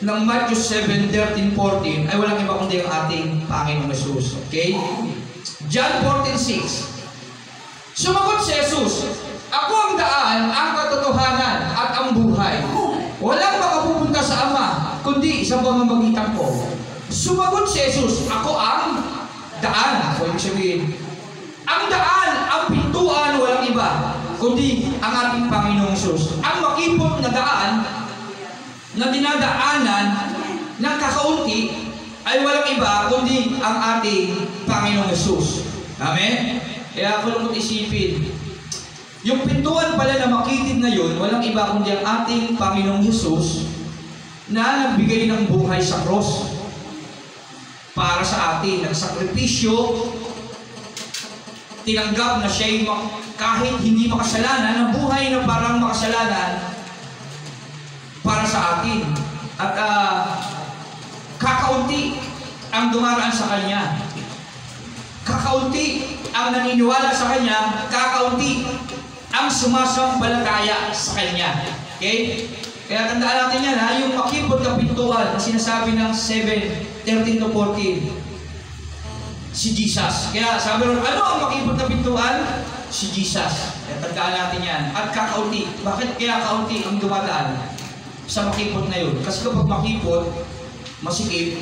ng Matthew 7:13-14 ay walang iba kundi ang ating Panginoong Jesus. Okay? John 14:6. Sumagot si Jesus, "Ako ang daan, ang katotohanan, at ang buhay. Walang makapupunta sa Ama, kundi sa pamamagitan ko." Sumagot si Jesus, "Ako ang daan." So, ibig sabihin, ang daan, ang pintuan, walang iba, kundi ang ating Panginoong Jesus. Ang makipot na daan, na dinadaanan ng kakaunti, ay walang iba, kundi ang ating Panginoong Jesus. Amen? Kaya ako lang isipin, yung pintuan pala na makitid na yun, walang iba kundi ang ating Panginoong Jesus na nagbigay ng buhay sa cross para sa atin. Nagsakripisyo, tinanggap na siya'y kahit hindi makasalanan, ang buhay na parang makasalanan para sa atin. At kakaunti ang dumaraan sa Kanya. Kakaunti ang naniniwala sa Kanya, kakaunti ang sumasampalataya sa Kanya. Okay? Kaya tandaan natin yan, ha? Yung makipot na pintuan na sinasabi ng 7:13-14, si Jesus. Kaya sabi ron, ano ang makipot na pintuan? Si Jesus. Kaya tandaan natin yan. At kakaunti. Bakit kaya kaunti ang dumadaan sa makipot na yun? Kasi kapag makipot, masikip,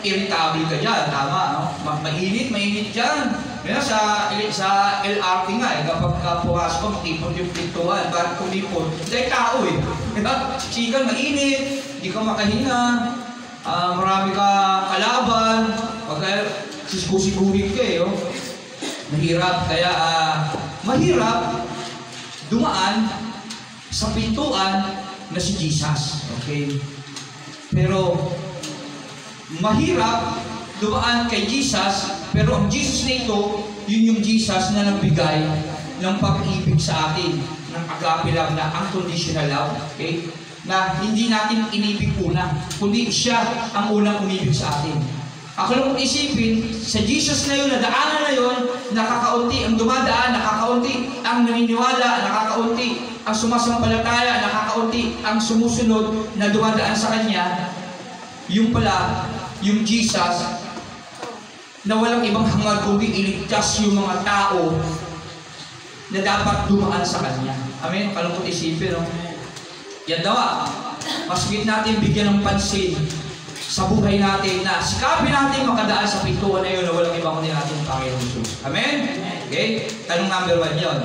irritable ka dyan, tama, no? Mainit dyan. Kaya sa LRT nga, kapag pumasok ko, makipot yung pintuan, bakit kumipot? Dahil tao eh. Sikan, mainit, hindi ka makahinga, marami ka kalaban, pag sisigurit ka eh, oh. Mahirap, kaya mahirap dumaan sa pintuan na si Jesus. Okay? Pero mahirap dumaan kay Jesus, pero ang Jesus na ito, yun yung Jesus na nagbigay ng pag-ibig sa atin, ng agape love na unconditional love, okay? Na hindi natin inibig una, kundi siya ang unang umibig sa atin. Ako lang kung isipin, sa Jesus na yun, na daanan na yun, nakakaunti ang dumadaan, nakakaunti ang naniniwala, nakakaunti ang sumasampalataya, nakakaunti ang sumusunod na dumadaan sa Kanya. Yung pala, yung Jesus na walang ibang hangad kundi iligtas yung mga tao na dapat dumaan sa Kanya. Amen? Kalungkot isipin, no? Yan daw, mas natin bigyan ng pansin sa buhay natin na sikapin natin makadaan sa pintuan na yun na walang ibang kundi natin Panginoong Jesus. Amen? Okay? Tanong number 1 yun.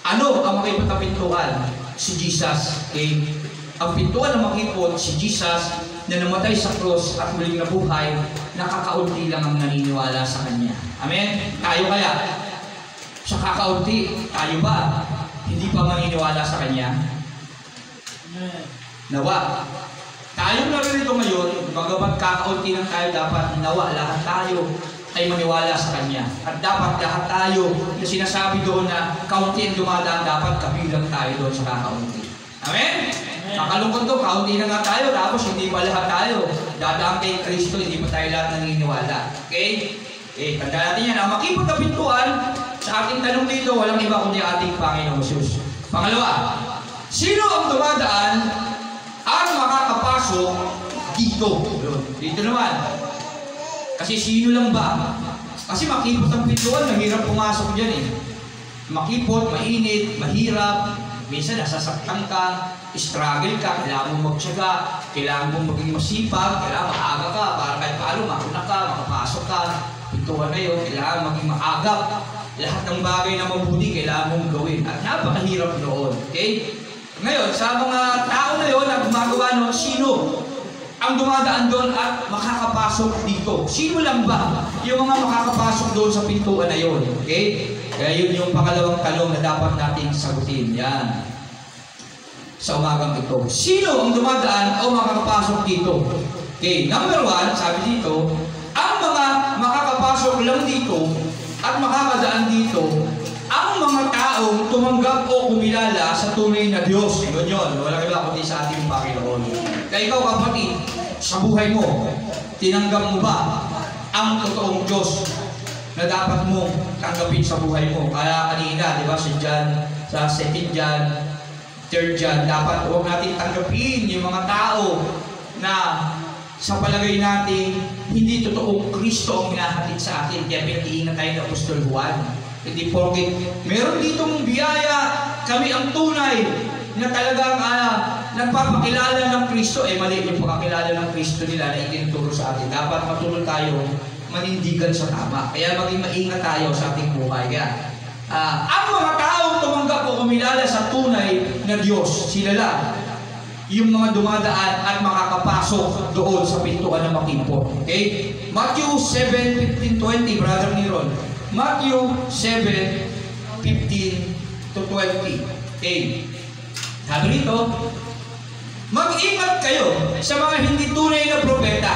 Ano ang makipot na pintuan? Si Jesus. Okay? Ang pintuan na makipot, si Jesus na namatay sa cross at muling nabuhay, nakakaunti lang ang naniniwala sa Kanya. Amen? Tayo kaya? Sa kakaunti, tayo ba? Hindi pa maniniwala sa Kanya? Nawa. Tayong narito ngayon, bagamat kakaunti lang tayo, dapat nawa lahat tayo ay maniwala sa Kanya. At dapat lahat tayo na sinasabi doon na kaunti ang dumadaan, dapat kabilang tayo doon sa kakaunti. Amen? Nakalungkot to, kaunti na nga tayo, tapos hindi pa lahat tayo. Dadaan kay Kristo, hindi pa tayo lahat naniniwala. Okay? Tanda natin yan. Ang makipot na pintuan, sa ating tanong dito, walang iba kundi ating Panginoong Jesus. Pangalawa, sino ang dumadaan ang makakapasok dito? Dito naman. Kasi sino lang ba? Kasi makipot ang pintuan, mahirap pumasok dyan eh. Makipot, mainit, mahirap, minsan nasasaktan ka, struggle ka, kailangan mong magtiyaga, kailangan mong maging masipag, kailangan maaga ka, para kahit paano mauna ka, makapasok ka. Pintuan na yun, kailangan maging maagap. Lahat ng bagay na mabuti, kailangan mong gawin. At napakahirap noon. Okay? Ngayon, sa mga tao na yun na gumagawa noon, sino ang dumadaan doon at makakapasok dito? Sino lang ba yung mga makakapasok doon sa pintuan na yun? Okay? Kaya yun yung pangalawang tanong na dapat nating sagutin. Yan. Sa umagang ito. Sino ang dumadaan o makakapasok dito? Okay, number 1, sabi dito, ang mga makakapasok lang dito at makakadaan dito, ang mga taong tumanggap o kumilala sa tunay na Diyos. Yun yun. Walang iba kundi sa ating Panginoon. Kaya ikaw kapatid, sa buhay mo, tinanggap mo ba ang totoong Diyos? na dapat mong tanggapin sa buhay mo. Kaya kanina, di ba, si John, sa 2 John, 3 John, dapat huwag natin tanggapin yung mga tao na sa palagay natin, hindi totoong Kristo ang hinahatid sa atin. Kaya pinag-iingat tayo ng Apostol Juan. Hindi porket meron ditong biyaya, kami ang tunay na talagang nagpapakilala ng Kristo. Mali yung pagkakilala ng Kristo nila na itinuturo sa atin. Dapat matulog tayo manindigan sa tama. Kaya maging maingat tayo sa ating buhay. Kaya, ang mga taong tumanggap o kumilala sa tunay na Diyos, sila lang yung mga dumadaan at makakapasok doon sa pintuan ng makimpot. Okay? Matthew 7:15-20, Brother Niron. Matthew 7:15-20. Okay. Sabi rito, mag-ingat kayo sa mga hindi tunay na propeta.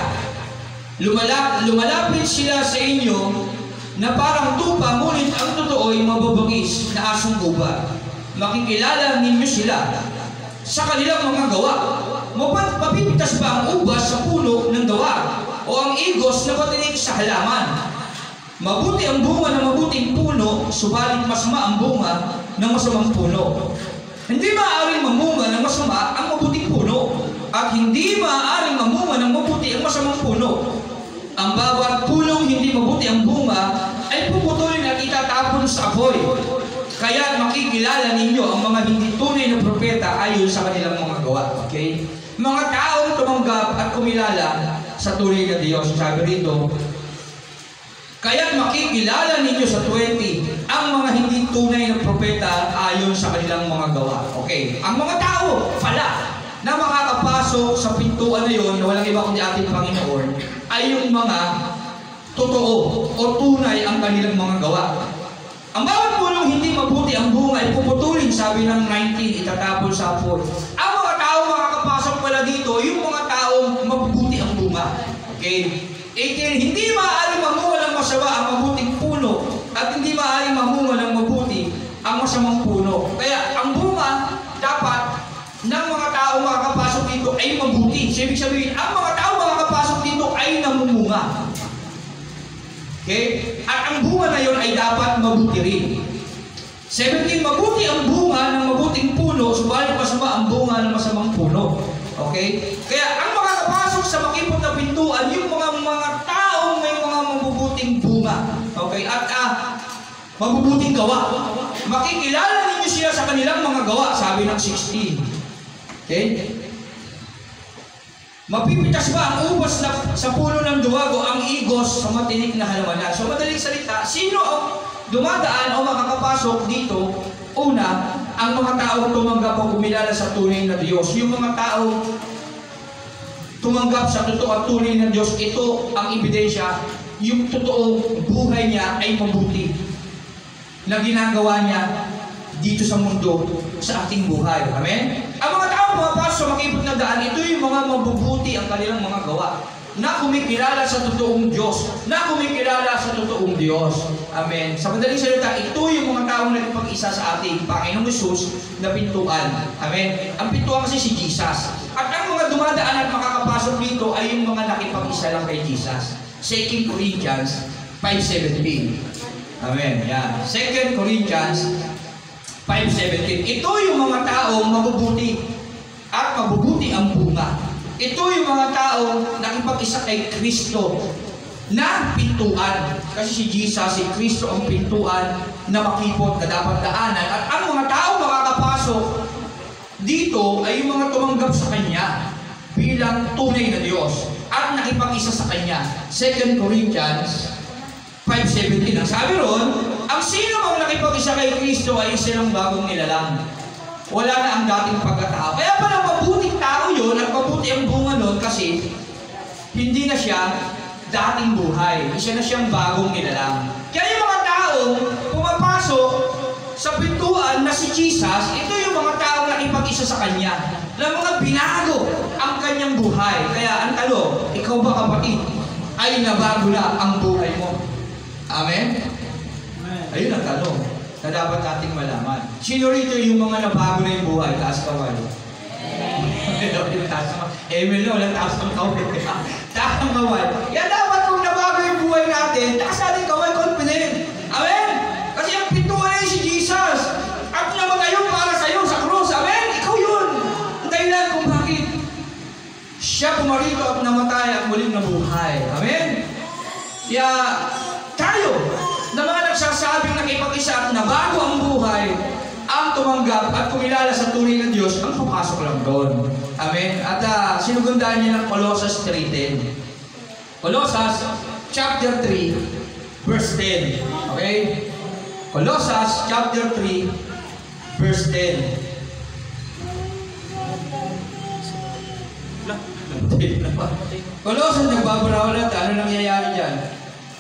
Lumalapit sila sa inyo na parang tupa, ngunit ang totoo ay mababangis na asong guba. Makikilala ninyo sila sa kanilang mga gawa. Mapipitas ba ang ubas sa puno ng gawa o ang igos na patinig sa halaman? Mabuti ang bunga ng mabuting puno, subalit masama ang bunga ng masamang puno. Hindi maaaring mamunga ng masama ang mabuting puno, at hindi maaaring mamunga ng mabuti ang masamang puno. Ang bawat punong hindi mabuti ang bunga ay puputulin at itatapon sa apoy. Kaya makikilala ninyo ang mga hindi tunay na propeta ayon sa kanilang mga gawa. Okay? Mga taong tumanggap at kumilala sa tunay na Diyos. Sabi rito, kaya makikilala ninyo sa 20 ang mga hindi tunay na propeta ayon sa kanilang mga gawa. Okay? Ang mga tao pala na makakapasok sa pintuan na yun, na walang iba kundi ating Panginoon, ay yung mga totoo o tunay ang kanilang mga gawa. Ang bawat punong hindi mabuti ang bunga ay puputulin, sabi ng 19, itatapon sa apoy. Ang mga tao makakapasok pala dito, yung mga taong mabubuti ang bunga. Okay? 18, hindi maaaring mamunga ng masama ang mabuting puno, at hindi maaaring mamunga ng mabuti ang masamang puno. Kaya ang bunga dapat ng mga tao makakapasok dito ay mabuti. So, ibig sabihin, ang mga tao makakapasok dito ay namumunga. Okay? At ang bunga na yon ay dapat mabuti rin. 17, mabuti ang bunga ng mabuting puno, subalit masama ang bunga ng masamang puno. Okay? Kaya ang makakapasok sa makipot na pintuan, yung mga taong may mga mabubuting bunga. Okay? At mabubuting gawa. Makikilala ninyo sila sa kanilang mga gawa, sabi ng 16. Okay? Mapipitas ba ang ubas sa puno ng duwago, ang igos sa matinik na halamanan? So, madaling salita, sino ang dumadaan o makakapasok dito? Una, ang mga taong tumanggap o kumilala sa tunay na Diyos. Yung mga taong tumanggap sa totoo at tunay na Diyos, ito ang ebidensya, yung totoong buhay niya ay mabuti na ginagawa niya dito sa mundo, sa ating buhay. Amen? Ang mga tao pumapasok sa makipot na daan, ito yung mga mabubuti ang kanilang mga gawa, na kumikilala sa totoong Diyos, na kumikilala sa totoong Diyos. Amen? Sa madaling salita, ito yung mga taong nagpag-isa sa ating Panginoong Jesus na pintuan. Amen? Ang pintuan kasi si Jesus. At ang mga dumadaan at makakapasok dito ay yung mga nakipag-isa lang kay Jesus. 2 Corinthians 5:17. Amen? Yan. 2 Corinthians 5:17. Ito yung mga taong mabubuti at mabubuti ang bunga. Ito yung mga taong nakipag-isa kay Kristo na pintuan. Kasi si Jesus, si Kristo ang pintuan na makipot na dapat daanan. At ang mga taong makakapasok dito ay yung mga tumanggap sa Kanya bilang tunay na Diyos at nakipag-isa sa Kanya. 2 Corinthians 5:17. Ang sabi ron, ang sino mang nakipag-isa kay Kristo ay isa ng bagong nilalang. Wala na ang dating pagkatao. Kaya pala mabuting tao yun at mabuti ang bunga nun kasi hindi na siya dating buhay. Isa na siyang bagong nilalang. Kaya yung mga taong pumapasok sa pintuan na si Jesus, ito yung mga taong nakipag-isa sa Kanya na mga binago ang Kanyang buhay. Kaya ang tanong, ikaw ba kapatid, ay nabago na ang buhay mo? Amen? Ayun ang tanong na dapat nating malaman. Sino rito yung mga nabago na yung buhay? Taas kawal. Emil na, walang taas ng kawal. Taas ng kawal. Yan dapat kung nabago yung buhay natin, taas natin kawal, confident muling nabuhay. Amen? Kaya tayo, na mga nagsasabing nakipag-isa at nabago ang buhay, ang tumanggap at kumilala sa tunay na Diyos, ang papasok lang doon. Amen? At sinugundaan niya ng Colossus 3:10. Colossus chapter 3, verse 10. Okay? Colossus chapter 3, verse 10. Colossus, nagbabara ulit. Ano nangyayari dyan?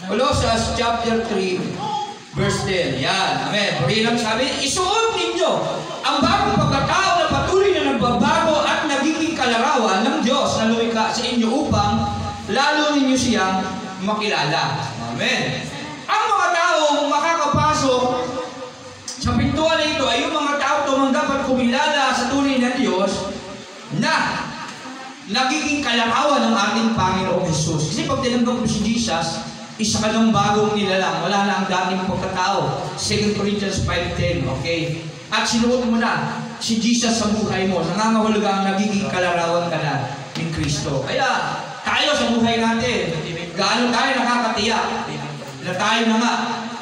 Colossus chapter 3, verse 10. Yan. Amen. Puri lang sabi, isuot ninyo ang bagong pagkatao na patuloy na nagbabago at nagiging kalarawan ng Diyos na lumikha sa inyo upang lalo ninyo siyang makilala. Amen. Ang mga taong makakapasok sa pintuan na ito ay yung mga tao tumanggap at kumilala sa tunay na Diyos na nagiging kalarawan ng ating Panginoong Jesus. Kasi pag tinanggap mo si Jesus, isa ka ng bagong nilalang. Wala na ang dating pagkatao. 2 Corinthians 5:10. Okay? At sinuot mo na si Jesus sa buhay mo. Nangangahuluga ang nagiging kalarawan ka na ni Kristo. Kaya tayo sa buhay natin, gaano tayo nakakatiyak na tayo na nga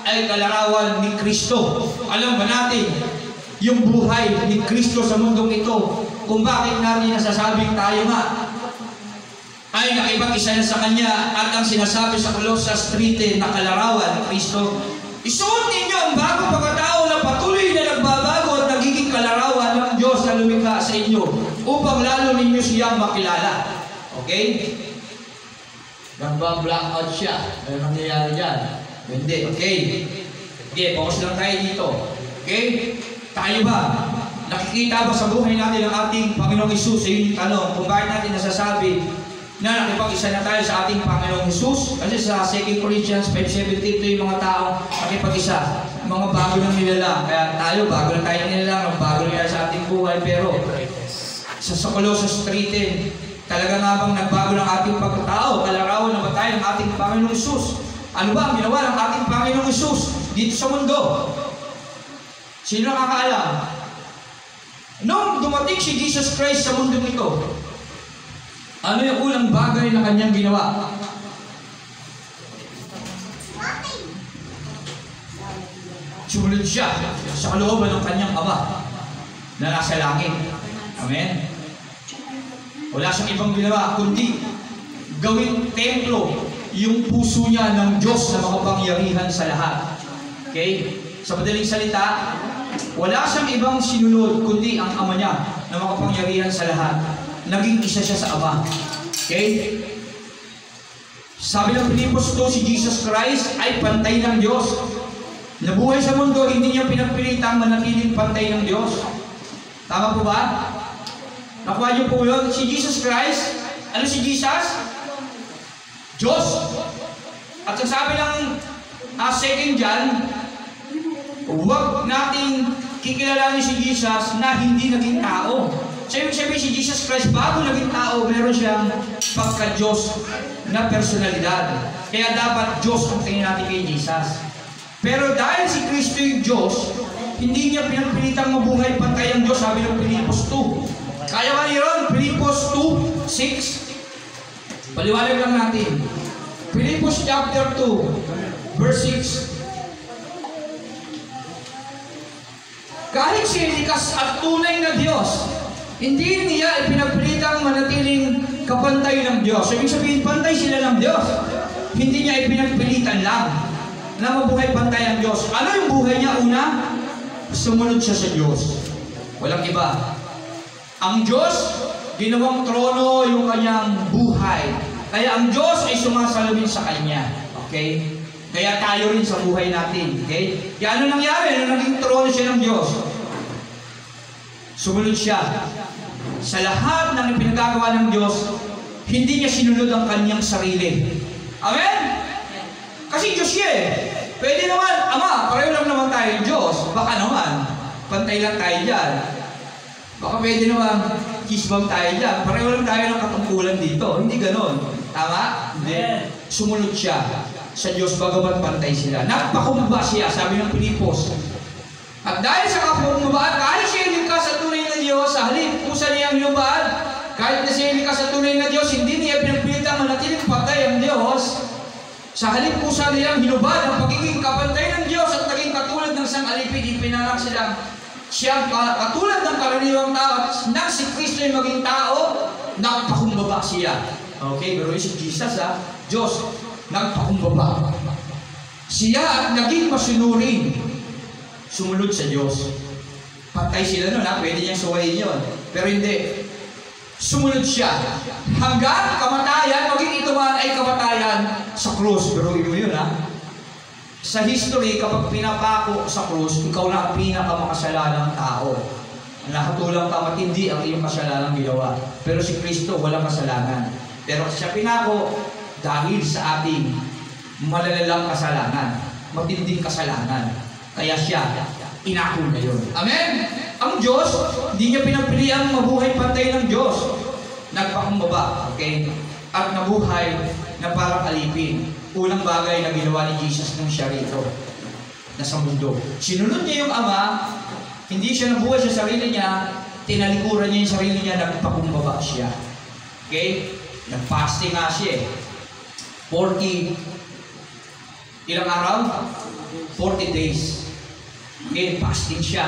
ay kalarawan ni Kristo. Alam ba natin yung buhay ni Kristo sa mundong ito? Kung bakit natin nasasabing tayo nga ay nakipag-isa na sa Kanya at ang sinasabi sa Colossus 3:10 na kalarawan ni Kristo, isuot ninyo ang bagong pagkatao na patuloy na nagbabago at nagiging kalarawan ng Diyos na lumikha sa inyo upang lalo ninyo siyang makilala. Okay? Nagba-blackout siya. Ano nangyayari dyan? Hindi. Okay? Okay, focus lang tayo dito. Okay? Tayo ba? Nakikita ba sa buhay natin ang ating Panginoong Hesus? Sa yung tanong kung bakit natin nasasabi na nakipag-isa na tayo sa ating Panginoong Hesus? Kasi sa 2 Corinthians 5:17 ito yung mga tao nakipag-isa. Mga bago ng nilalang. Kaya tayo, bago na tayo nilalang, bago na sa ating buhay. Pero sa Colossus 3:10, talaga nga bang nagbago ng ating pagkatao? Kalarawan na ba tayo ng ating Panginoong Hesus? Ano ba ang ginawa ng ating Panginoong Hesus dito sa mundo? Sino nakakaalam? Nung dumating si Jesus Christ sa mundo nito, ano yung unang bagay na kanyang ginawa? Sumunod siya sa kalooban ng kanyang Ama na nasa langit. Amen? Wala siyang ibang ginawa, kundi gawing templo yung puso niya ng Diyos na makapangyarihan sa lahat. Okay? Sa madaling salita, wala siyang ibang sinunod kundi ang Ama niya na makapangyarihan sa lahat. Naging isa siya sa Ama. Okay? Sabi ng Pilipos 2, si Jesus Christ ay pantay ng Diyos. Nabuhay sa mundo, hindi niya pinagpilitang manatiling pantay ng Diyos. Tama po ba? Nakuha niyo po yun? Si Jesus Christ, ano si Jesus? Diyos. At sabi ng 2 John, huwag nating kikilalanin si Jesus na hindi naging tao. So, ibig sabihin si Jesus Christ, bago naging tao, meron siyang pagka-Diyos na personalidad. Kaya dapat Diyos ang tingin natin kay Jesus. Pero dahil si Kristo yung Diyos, hindi niya pinagpilitang mabuhay pantay ang Diyos, sabi ng Pilipos 2. Kaya ba yun? Pilipos 2:6. Paliwanag lang natin. Pilipos chapter 2, verse 6. Kahit siya likas at tunay na Diyos, hindi niya ipinagpilitang manatiling kapantay ng Diyos. So, ibig sabihin, pantay sila ng Diyos. Hindi niya ipinagpilitan lang na mabuhay pantay ang Diyos. Ano yung buhay niya? Una, sumunod siya sa Diyos. Walang iba. Ang Diyos, ginawang trono yung kanyang buhay. Kaya ang Diyos ay sumasalamin sa Kanya. Okay? Kaya tayo rin sa buhay natin. Okay? Kaya ano nangyari? Ano naging trono siya ng Diyos? Sumunod siya. Sa lahat ng ipinagagawa ng Diyos, hindi niya sinunod ang kanyang sarili. Amen? Kasi Diyos siya eh. Pwede naman, Ama, pareho lang naman tayo Diyos. Baka naman, pantay lang tayo dyan. Baka pwede naman, kisbang tayo dyan. Pareho lang tayo ng katungkulan dito. Hindi ganon. Tama? Hindi. Sumunod siya sa Diyos bagamat pantay sila. Nagpakumbaba siya, sabi ng Pilipos. At dahil sa kapumbabaan, kahit siya likas sa tunay na Diyos, sa halip kung saan niyang lumabaan, kahit na siya likas sa tunay na Diyos, hindi niya pinagpilitang manatiling Sa halip po sa nilang hinubad ang pagiging kapantay ng Diyos at naging katulad ng isang alipin, ipinanak silang siya katulad ng karaniwang tao at nang si Kristo ay maging tao, nagpakumbaba siya. Okay, pero si Jesus Diyos, nagpakumbaba. Siya at naging masunurin. Sumunod sa Diyos. Patay sila nun pwede niyang suwayin yun. Pero hindi. Sumunod siya. Hanggang kamatayan, maging ito man ay kamatayan sa krus. Pero yun sa history, kapag pinapako sa krus, ikaw na ang pinakamakasalanang tao. Nakatulang ka, matindi ang iyong kasalanang ginawa. Pero si Kristo, walang kasalanan. Pero siya pinako dahil sa ating malalalang kasalanan. Matinding kasalanan. Kaya siya, inako na yun. Amen? Ang Diyos, hindi niya pinagpiliang mabuhay pantay ng Diyos. Nagpakumbaba, okay? At nabuhay na parang alipin. Unang bagay na ginawa ni Jesus nung siya rito, na sa mundo. Sinunod niya yung Ama, hindi siya nabuhay sa sarili niya, tinalikuran niya yung sarili niya, nagpakumbaba siya. Okay? Nag-fasting nga siya 40, ilang araw? 40 days. Okay, fasting siya.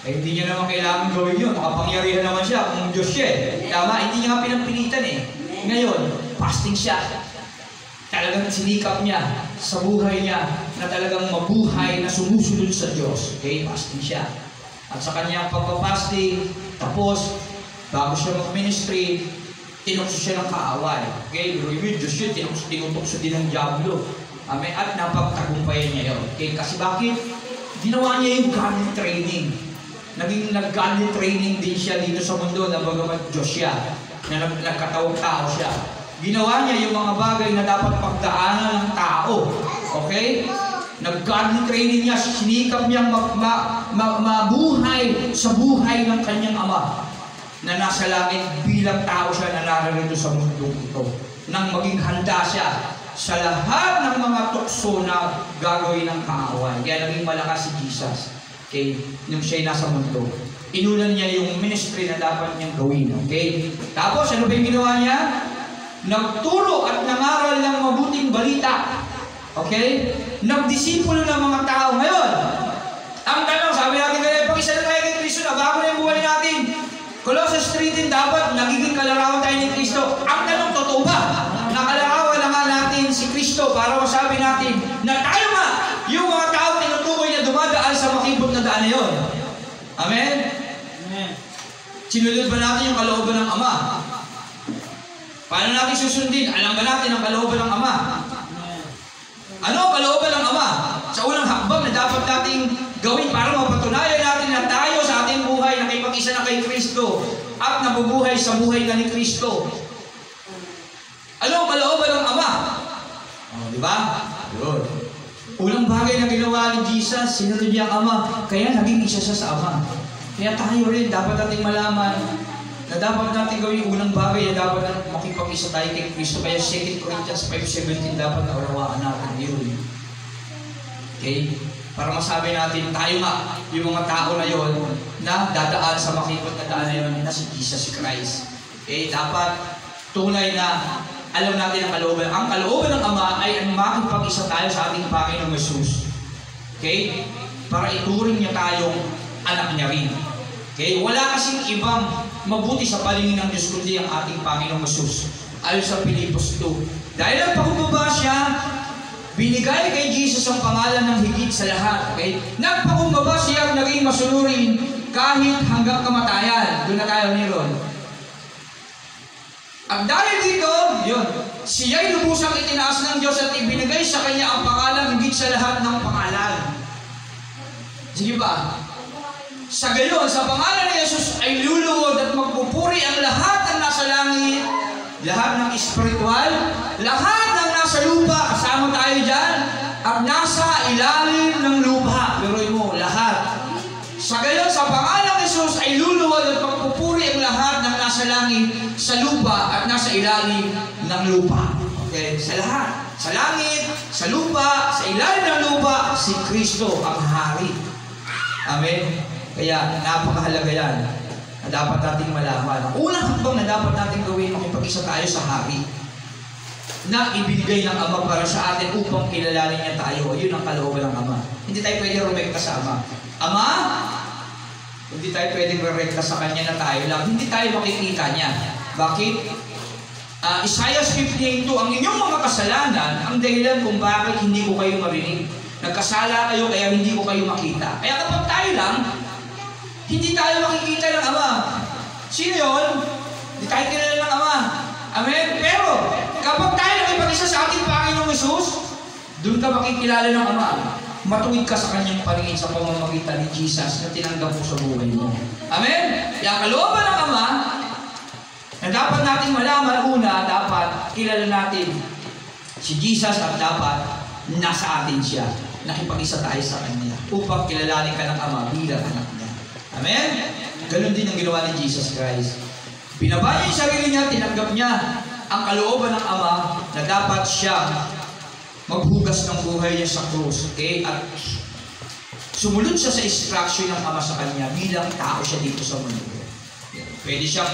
Hindi niya naman kailangan gawin yun. Makapangyarihan naman siya kung Diyos siya. Tama, hindi niya nga pinagpilitan Ngayon, fasting siya. Talagang sinikap niya sa buhay niya na talagang mabuhay na sumusunod sa Diyos. Okay, fasting siya. At sa kanyang pagpapasting, tapos, bago siya mag-ministry, tinukso siya ng kaaway. Okay, pero yung Diyos yun, tinukso din ng Diablo. Amen. At napagtagumpayan niya yun. Okay, kasi bakit? Ginawa niya yung godly training. Naging nag-godly training din siya dito sa mundo na bagamat Diyos siya, na nagkatawang tao siya. Ginawa niya yung mga bagay na dapat pagdaanan ng tao. Okay? Nag-godly training niya, sinikap niyang mabuhay sa buhay ng kanyang Ama na nasa langit bilang tao siya na nararito sa mundo ito. Nang maging handa siya sa lahat ng mga tukso na gagawin ng kaaway. Kaya naging malakas si Jesus. Okay? Nung siya'y nasa mundo. Inulan niya yung ministry na dapat niyang gawin. Okay? Tapos, ano ba yung ginawa niya? Nagturo at nangaral ng mabuting balita. Okay? Nagdisipulo ng mga tao. Ngayon, ang tanong, sabi natin ngayon, pag-isa na tayo kay Kristo na bago na yung buhay natin. Colossians 3 dapat nagiging kalarawan tayo ni Kristo. Ang tanong, totoo ba? Nakalarawan na nga natin si Kristo para masabi natin na tayo nga, yung mga tao tinutukoy na dumadaan sa makibot na daan na yun. Amen? Amen. Sinunod ba natin yung kalooban ng Ama? Paano natin susundin? Alam ba natin ang kalooban ng Ama? Ano ang kalooban ng Ama? Sa unang hakbang na dapat nating gawin para mapatunayan natin na tayo sa ating buhay na nakipag-isa na kay Kristo at nabubuhay sa buhay na ni Kristo. Ano ang kalooban ng Ama? Di ba? Yun. Unang bagay na ginawa ni Jesus, sinunod niya ang Ama, kaya naging isa siya sa Ama. Kaya tayo rin, dapat nating malaman na dapat natin gawin unang bagay na dapat natin makipag-isa tayo kay Kristo. Kaya 2 Corinthians 5:17 dapat naunawaan natin yun. Okay? Para masabi natin, tayo nga, yung mga tao na yon na dadaan sa makipot na daan na yun na si Jesus Christ. Okay? Dapat tunay na alam natin ang kalooban. Ang kalooban ng Ama ay ang makipag-isa tayo sa ating Panginoong Jesus. Okay? Para ituring niya tayong anak niya rin. Okay? Wala kasing ibang mabuti sa palingin ng Diyos kundi ang ating Panginoong Jesus. Ayon sa Pilipos 2. Dahil ang pakumbaba siya, binigay kay Jesus ang pangalan ng higit sa lahat. Okay? Nagpakumbaba siya at naging masunurin kahit hanggang kamatayan. Doon na tayo niron. At dahil dito, yun, siya'y lubusang itinaas ng Diyos at ibinigay sa Kanya ang pangalan higit sa lahat ng pangalan. Sige ba? Sa gayon, sa pangalan ni Jesus ay luluhod at magpupuri ang lahat ng nasa langit, lahat ng espiritual, lahat ng nasa lupa, kasama tayo dyan, at nasa ilalim ng lupa. Pero mo, lahat. Sa gayon, sa pangalan ni Jesus ay luluhod at magpupuri ang lahat ng nasa langit, sa lupa, at nasa ilalim ng lupa. Okay? Sa lahat. Sa langit, sa lupa, sa ilalim ng lupa, si Kristo ang hari. Amen? Kaya napakahalaga yan na dapat nating malaman. Ang unang hakbang na dapat nating gawin, makipag-isa tayo sa hari. na ibinigay ng Ama para sa atin upang kilalanin niya tayo. Yun ang kalooban ng Ama. Hindi tayo pwede rumekta sa Ama. Ama, hindi tayo pwede rumekta sa Kanya na tayo lang. Hindi tayo makikita niya. Bakit? Isaiah 58:2, ang inyong mga kasalanan, ang dahilan kung bakit hindi ko kayo marinig. Nagkasala kayo kaya hindi ko kayo makita. Kaya kapag tayo lang, hindi tayo makikita ng Ama. Sino yun? Hindi tayo kilala ng Ama. Amen? Pero, kapag tayo nakipag-isa sa ating Panginoong Hesus, doon ka makikilala ng Ama. Matuwid ka sa Kanyang paningin sa pamamagitan ni Jesus na tinanggap mo sa buhay mo. Amen? Kaya kalooban ng Ama, na dapat natin malaman, una, dapat kilala natin si Jesus at dapat nasa atin siya. Nakipag-isa tayo sa Kanya upang kilalanin ka ng Ama bilang anak niya. Amen? Ganon din ang ginawa ni Jesus Christ. Binaba niya yung sarili niya, tinanggap niya ang kalooban ng Ama na dapat siya maghugas ng buhay niya sa krus. Okay? At sumunod siya sa instruction ng Ama sa Kanya bilang tao siya dito sa mundo. Pwede siyang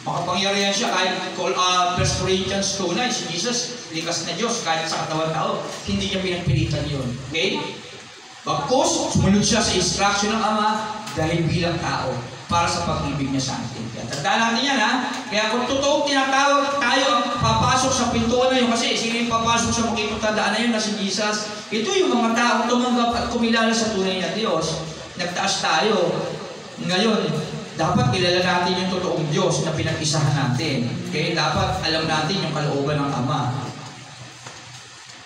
makapangyarihan siya kahit 1 Corinthians 2:9, si Jesus, likas na Diyos kahit sa katawan tao. Hindi niya pinagpilitan yun. Okay? Bagkus, sumunod siya sa instruction ng Ama dahil bilang tao para sa pag-ibig niya sa atin. Kaya tandaan natin yan, ha? Kaya kung totoong tinatawag tayo ang papasok sa pintuan na yun, kasi sino yung papasok sa makipagtandaan na yun na si Jesus? Ito yung mga taong tumanggap at kumilala sa tunay na Diyos. Nagtaas tayo. Ngayon, dapat kilala natin yung totoong Diyos na pinag-isahan natin. Kaya dapat alam natin yung kalooban ng Ama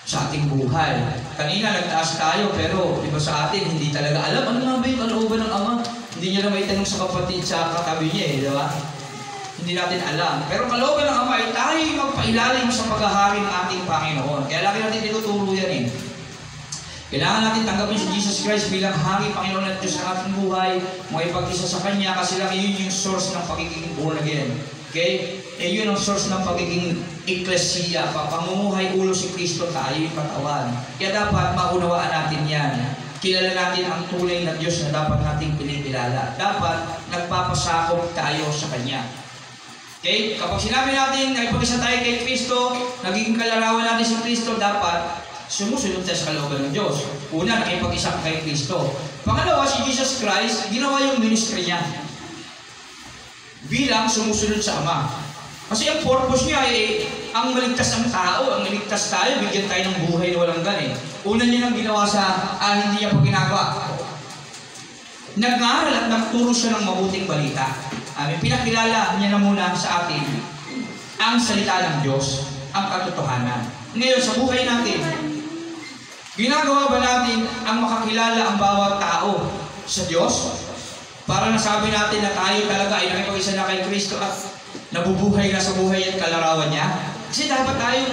sa ating buhay. Kanina nagtaas tayo pero di ba sa atin hindi talaga alam ano nga ba yung kalooban ng Ama. Hindi niya na may tanong sa kapatid sa katabi niya di ba? Hindi natin alam. Pero kalooban ng Ama ay tayo magpailalim sa paghahari ng ating Panginoon. Kaya lagi natin tinuturo yan Kailangan natin tanggapin si Jesus Christ bilang Hari, Panginoon at Diyos ng ating buhay, makipag-isa sa Kanya kasi lang yun yung source ng pagiging born again. Okay? Yun ang source ng pagiging eklesiya. Pamumuhay ulo si Kristo, tayo yung katawan. Kaya dapat maunawaan natin yan. Kilala natin ang tunay na Diyos na dapat nating pinikilala. Dapat nagpapasakop tayo sa Kanya. Okay? Kapag sinabi natin na ipag-isa tayo kay Kristo, nagiging kalarawan natin si Kristo, dapat sumusunod tayo sa kalooban ng Diyos. Una, nakipag-isa kay Kristo. Pangalawa, si Jesus Christ, ginawa yung ministry niya bilang sumusunod sa Ama. Kasi ang purpose niya ay ang maligtas ang tao, ang maligtas tayo, bigyan tayo ng buhay na walang ganit. Una niya nang ginawa sa hindi niya pa ginagawa. Nag-aaral at nagturo siya ng mabuting balita. Pinakilala niya na muna sa atin ang salita ng Diyos, ang katotohanan. Ngayon, sa buhay natin, ginagawa ba natin ang makakilala ang bawat tao sa Diyos? Para nasabi natin na tayo talaga ay nakipag-isa na kay Kristo at nabubuhay na sa buhay at kalarawan niya? Kasi dapat tayo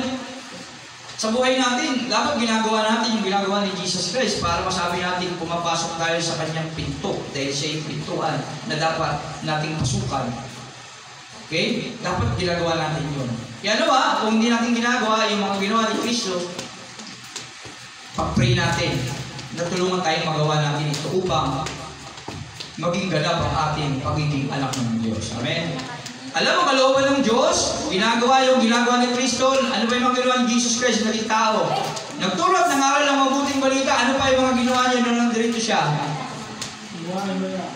sa buhay natin, dapat ginagawa natin yung ginagawa ni Jesus Christ para masabi natin pumapasok tayo sa Kanyang pinto dahil siya yung pintuan na dapat nating pasukan. Okay? Dapat ginagawa natin yun. Kaya kung hindi natin ginagawa yung mga ginawa ni Kristo, pag-pray natin, natulungan tayong magawa natin ito upang maging ganap ang ating pagiging anak ng Diyos. Amen? Alam mo, kalooban ng Diyos, ginagawa yung ginagawa ni Kristo. Ano ba yung mga ginawa ni Jesus Christ na tao? Nagturo at nangaral ng mabuting balita. Ano pa yung mga ginawa niya nung nandito siya?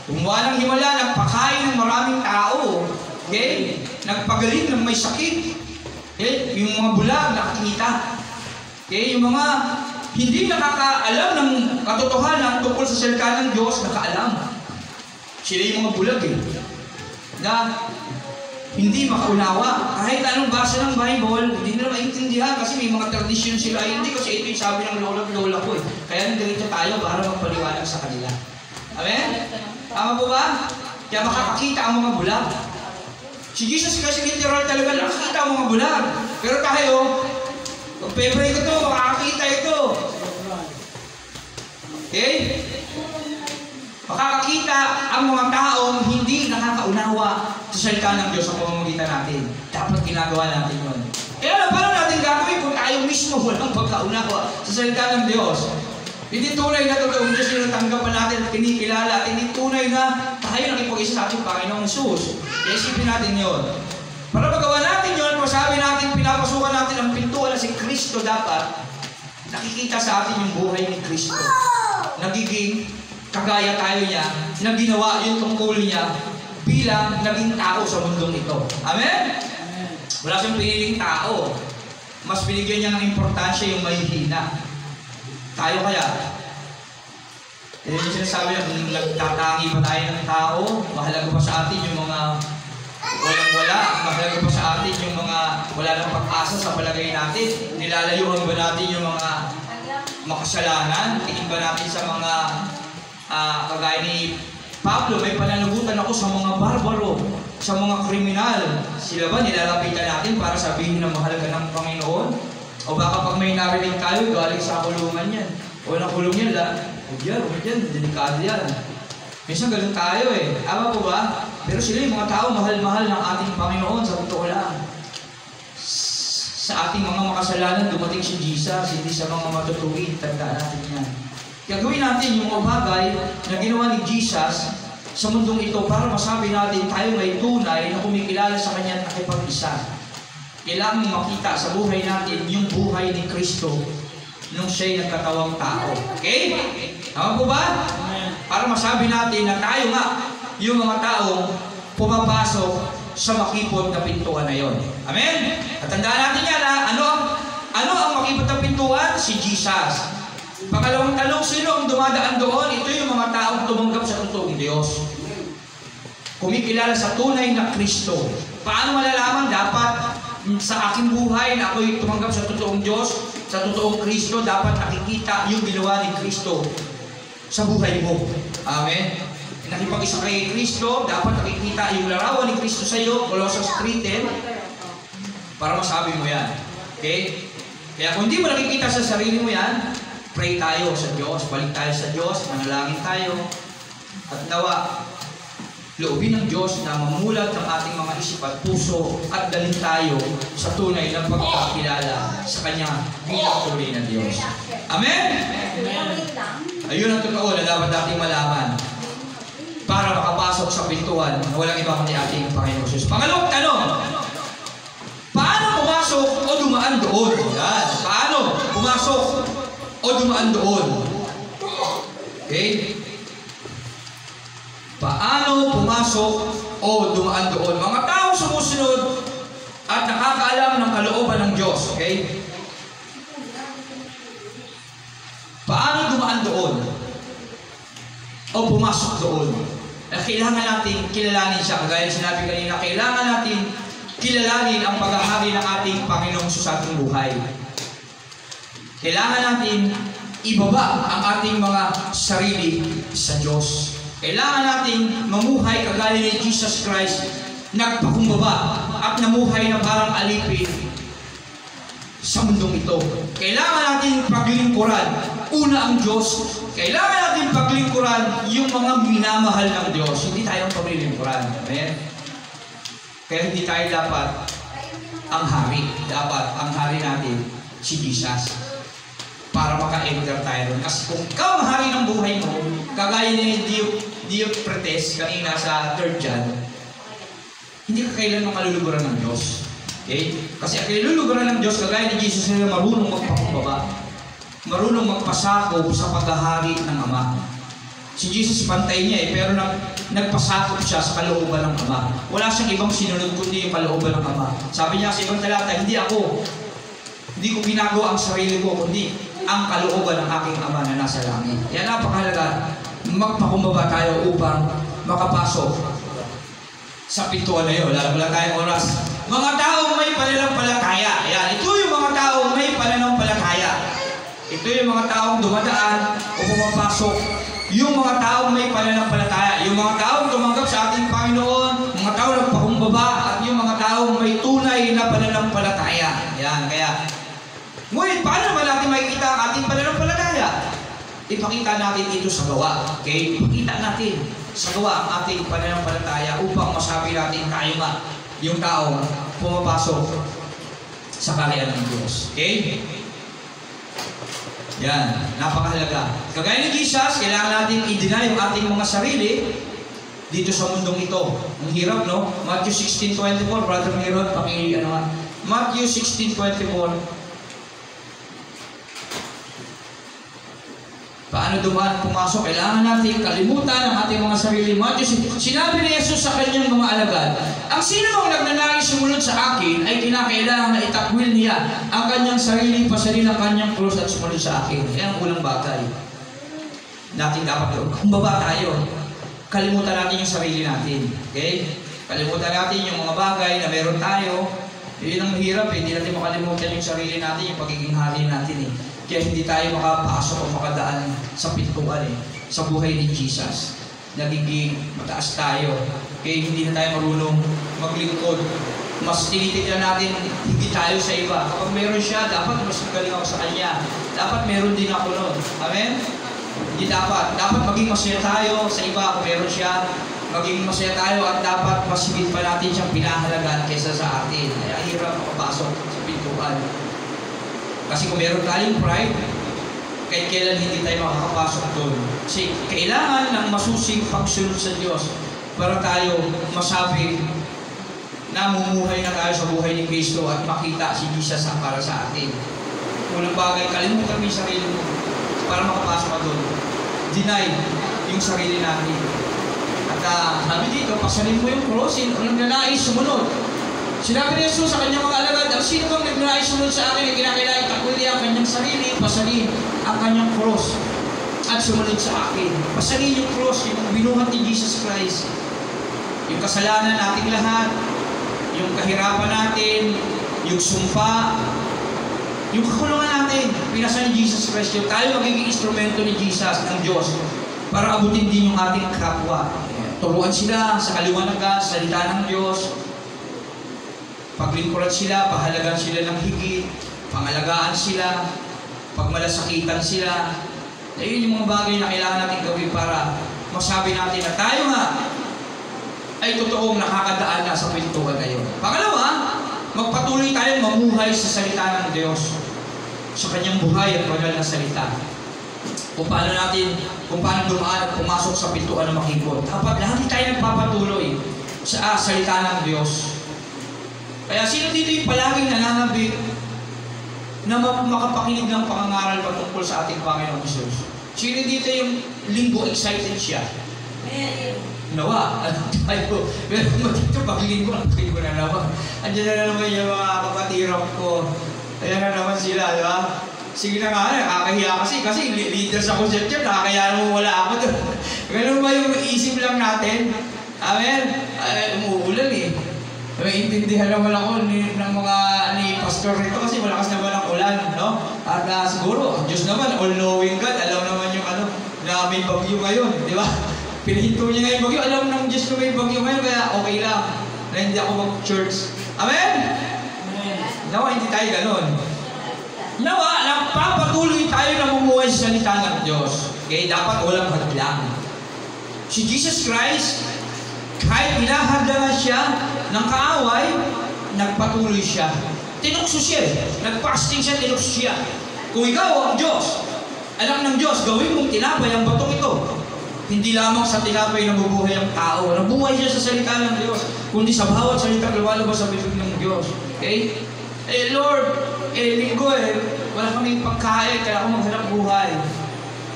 Gumawa ng himala, nagpakain ng maraming tao. Okay? Nagpagaling ng may sakit. Okay? Yung mga bulag, nakakita. Okay? Yung mga hindi nakakaalam ng katotohanan tungkol sa salita ng Diyos, nakaalam. Sila yung mga bulag na hindi makaunawa. Kahit anong basa ng Bible, hindi nila maintindihan kasi may mga tradisyon sila. Hindi kasi ito yung sabi ng lola ko Kaya nandito tayo para magpaliwanag sa kanila. Amen? Tama po ba? Kaya makakakita ang mga bulag. Si Jesus kasi literal talaga nakakita ang mga bulag. Pero tayo, pag pepray ko ito, makakakita ito. Okay? Makakakita ang mga taong hindi nakakaunawa sa salita ng Diyos sa pamamagitan natin. Dapat ginagawa natin yun. Kaya paano natin gagawin kung tayo mismo walang pagkaunawa sa salita ng Diyos? Hindi tunay na totoong Diyos yung natanggapan natin at kinikilala at hindi tunay na tayo nakipag-isa sa ating Panginoong Hesus. Kaya isipin natin yun. Para magawa natin yun, masabi natin, pinapasukan natin ang pintuan na si Kristo, dapat nakikita sa atin yung buhay ni Kristo. Nagiging kagaya tayo niya, na ginawa yung tungkol niya bilang naging tao sa mundong ito. Amen? Wala siyang piniling tao. Mas binigyan niya ng importansya yung mahihina. Tayo kaya, yung sinasabi niya, kung nagtatangi pa tayo ng tao, mahalaga pa sa atin yung mga walang-wala, mahalaga pa sa atin yung mga wala ng pag-asa sa palagay natin. Nilalayuhan ba natin yung mga makasalanan? Tingin ba natin sa mga kagaya ni Pablo, may pananagutan ako sa mga barbaro, sa mga kriminal. Sila ba nilalapitan natin para sabihin na mahal ka ng Panginoon? O baka pag may narinig tayo, galing sa kulungan yan. O nakulong yan lang, huwag yan, delikado yan. Minsan ganun tayo eh. Ama po ba? Pero sila yung mga tao, mahal-mahal ng ating Panginoon sa totoo lang. Sa ating mga makasalanan, dumating si Jesus, hindi sa mga matutuwid. Tandaan natin yan. Gagawin natin yung mga bagay na ginawa ni Jesus sa mundong ito para masabi natin tayo may tunay na kumikilala sa Kanya at nakipag-isa. Kailangan makita sa buhay natin yung buhay ni Kristo nung siya'y nagkatawang tao. Okay? Tama po ba? Para masabi natin na tayo nga yung mga taong pumapasok sa makipot na pintuan na yon. Amen? At tandaan natin yan ha, ano ang makipot na pintuan? Si Jesus. Pangalawang tanong, sino ang dumadaan doon? Ito yung mga taong tumanggap sa totoong Diyos. Kumikilala sa tunay na Kristo. Paano malalaman? Dapat sa aking buhay na ako'y tumanggap sa totoong Diyos, sa totoong Kristo, dapat nakikita yung ginawa ni Kristo sa buhay mo. Amen? Nakipag-isa kay Kristo, dapat nakikita yung larawan ni Kristo sa iyo, Colossians 3:10, para masabi mo yan. Okay? Kaya kung hindi mo nakikita sa sarili mo yan, pray tayo sa Diyos, balik tayo sa Diyos, manalangin tayo, at nawa, loobin ng Diyos na mamulat ng ating mga isip at puso at dalhin tayo sa tunay na pagkakilala sa Kanya bilang tunay na Diyos. Amen? Ayun ang totoo na dapat nating malaman para makapasok sa pintuan na walang iba kundi ating Panginoon Jesus. Pangalawang tanong, paano pumasok o dumaan doon? Yan. Paano pumasok o dumaan doon? Okay? Paano pumasok o dumaan doon? Mga taong sumusunod at nakakaalam ng kalooban ng Diyos. Okay? Paano dumaan doon? O pumasok doon? Kailangan natin kilalanin siya. Kagaya sinabi kanina, kailangan natin kilalanin ang paghahari ng ating Panginoong Hesus sa ating buhay. Kailangan natin ibaba ang ating mga sarili sa Diyos. Kailangan natin mamuhay kagaya ni Jesus Christ, nagpakumbaba at namuhay na parang alipin sa mundong ito. Kailangan natin paglingkuran una ang Diyos. Kailangan natin paglingkuran yung mga minamahal ng Diyos. Hindi tayong paglingkuran. Amen? Kaya hindi tayo dapat ang hari. Dapat ang hari natin si Jesus. Para maka-enter tayo ron. Kasi kung ikaw ang hari ng buhay mo, kagaya ni Diopretes kanina sa 3rd John, hindi ka kailanman maluluguran ng Diyos. Okay? Kasi ang kaluluguran ng Diyos, kagaya ni Jesus, na marunong magpakumbaba, marunong magpasakop sa paghahari ng Ama. Si Jesus pantay niya pero nagpasakop siya sa kalooban ng Ama. Wala siyang ibang sinunod kundi yung kalooban ng Ama. Sabi niya sa ibang talata, hindi ko ginagawa ang sarili ko, kundi ang kalooban ng aking Ama na nasa langit. Kaya napakahalaga, magpakumbaba tayo upang makapasok sa pintuan na yun. Wala tayong oras. Mga taong may pananampalataya. Ayan, ito yung mga taong may pananampalataya. Ito yung mga taong dumadaan o pumapasok. Yung mga taong may pananampalataya. Yung mga taong tumanggap sa ating Panginoon. Mga taong nagpakumbaba. At yung mga taong may tunay na pananampalataya. Ayan, kaya ngunit, paano naman natin makikita ang ating pananampalataya? Ipakita natin ito sa gawa. Okay? Ipakita natin sa gawa ang ating pananampalataya upang masabi natin tayo nga yung tao pumapasok sa kaharian ng Diyos. Okay? Yan. Napakahalaga. Kagaya ni Jesus, kailangan natin i-deny yung ating mga sarili dito sa mundong ito. Ang hirap, no? Matthew 16:24, Brother Meron, Matthew 16:24. Paano dumaan pumasok? Kailangan natin kalimutan ang ating mga sarili. Matthew, sinabi ni Jesus sa kanyang mga alagad, ang sino mang nagnanais sumunod sa akin ay kinakailangan na itakwil niya ang kanyang sarili, pasalin ang kanyang krus at sumunod sa akin. Yan ang unang bagay natin dapat gawin. Kung baba tayo, kalimutan natin yung sarili natin. Okay? Kalimutan natin yung mga bagay na meron tayo. Yun ang mahirap eh. Hindi natin makalimutan yung sarili natin, yung pagiging hari natin eh. Kaya hindi tayo makapasok o makadaan sa pintuan eh, sa buhay ni Jesus. Nagiging mataas tayo. Kaya hindi na tayo marunong maglingkod. Mas tinitignan natin, hindi tayo sa iba. Kapag meron siya, dapat mas magaling ako sa kanya. Dapat meron din ako nun. Amen? Hindi dapat. Dapat maging masaya tayo sa iba kung meron siya. Maging masaya tayo at dapat mas higit pa natin siyang pinahalagaan kaysa sa atin. Kaya hirap makapasok sa pintuan. Kasi kung meron tayong pride, kahit kailan hindi tayo makakapasok doon. Kasi kailangan ng masusing pagsunod sa Diyos para tayo masabi na mumuhay na tayo sa buhay ni Kristo at makita si Jesus ang para sa atin. Unang bagay, kalimutan mo yung sarili mo para makapasok ka doon. Deny yung sarili natin. At sabi dito, pasalin mo yung krus, unang nanais sumunod. Sinabi ni Jesus sa kanyang mga alagad, ang sino bang nagnanais sumunod sa akin ay kinakailangan itakwil niya ang kanyang sarili, pasalin ang kanyang cross at sumunod sa akin. Pasalin yung cross, yung binuhat ni Jesus Christ. Yung kasalanan nating lahat, yung kahirapan natin, yung sumpa, yung kakulungan natin, pinasa ni Jesus Christ yung tayo magiging instrumento ni Jesus, ng Diyos, para abutin din yung ating kapwa. Turuan sila sa kaliwanagan, salita ng Diyos, paglingkuran sila, pahalagan sila ng higit, pangalagaan sila, pagmalasakitan sila. Ayun yung mga bagay na kailangan natin gawin para masabi natin na tayo nga ay totoong nakakadaan na sa pintuan na yun. Pangalawa, magpatuloy tayong mamuhay sa salita ng Diyos, sa kanyang buhay at banal na salita. Kung paano dumaan at pumasok sa pintuan ng makipot. Dapat lagi tayo nagpapatuloy sa salita ng Diyos. Kaya sino dito yung palaging nananabik na makapakinig ng pangangaral patungkol sa ating Panginoong Jesus? Sino dito yung linggo excited siya? Nawa, tayo. Pero dito paglinggo na nawa. Andiyan na naman yung mga kapatirap ko. Ayan na naman sila, di ba? Sige na nga, nakakahiya kasi leader sa concept yun, nakakaya naman wala ako doon. Ganun ba yung isip lang natin? Amen? Umuulan eh. Intindihan naman ako ni Pastor rito kasi malakas naman ang ulan, no? At siguro, Diyos naman, all-knowing God, alam naman yung na may bagyo ngayon, di ba? Pinahinto niya nga yung bagyo, alam ng Diyos na may bagyo ngayon, kaya okay lang na hindi ako mag-church. Amen? Nawa, hindi tayo ganun. Nawa, nagpapatuloy tayo na mumuhay sa salita ng Diyos. Okay, dapat walang hadlang. Si Jesus Christ, kahit pinahadlangan siya ng kaaway, nagpatuloy siya. Tinukso siya. Nagfasting siya, tinukso siya. Kung ikaw ang Diyos, alam ng Diyos, gawin mong tinapay ang batong ito. Hindi lamang sa tinapay na mabuhay ang tao. Nabuhay siya sa salita ng Diyos, kundi sa bawat salita lumalabas sa bibig ng Diyos. Okay? Lord, linggo wala kaming pagkain, kaya ako maghanap buhay.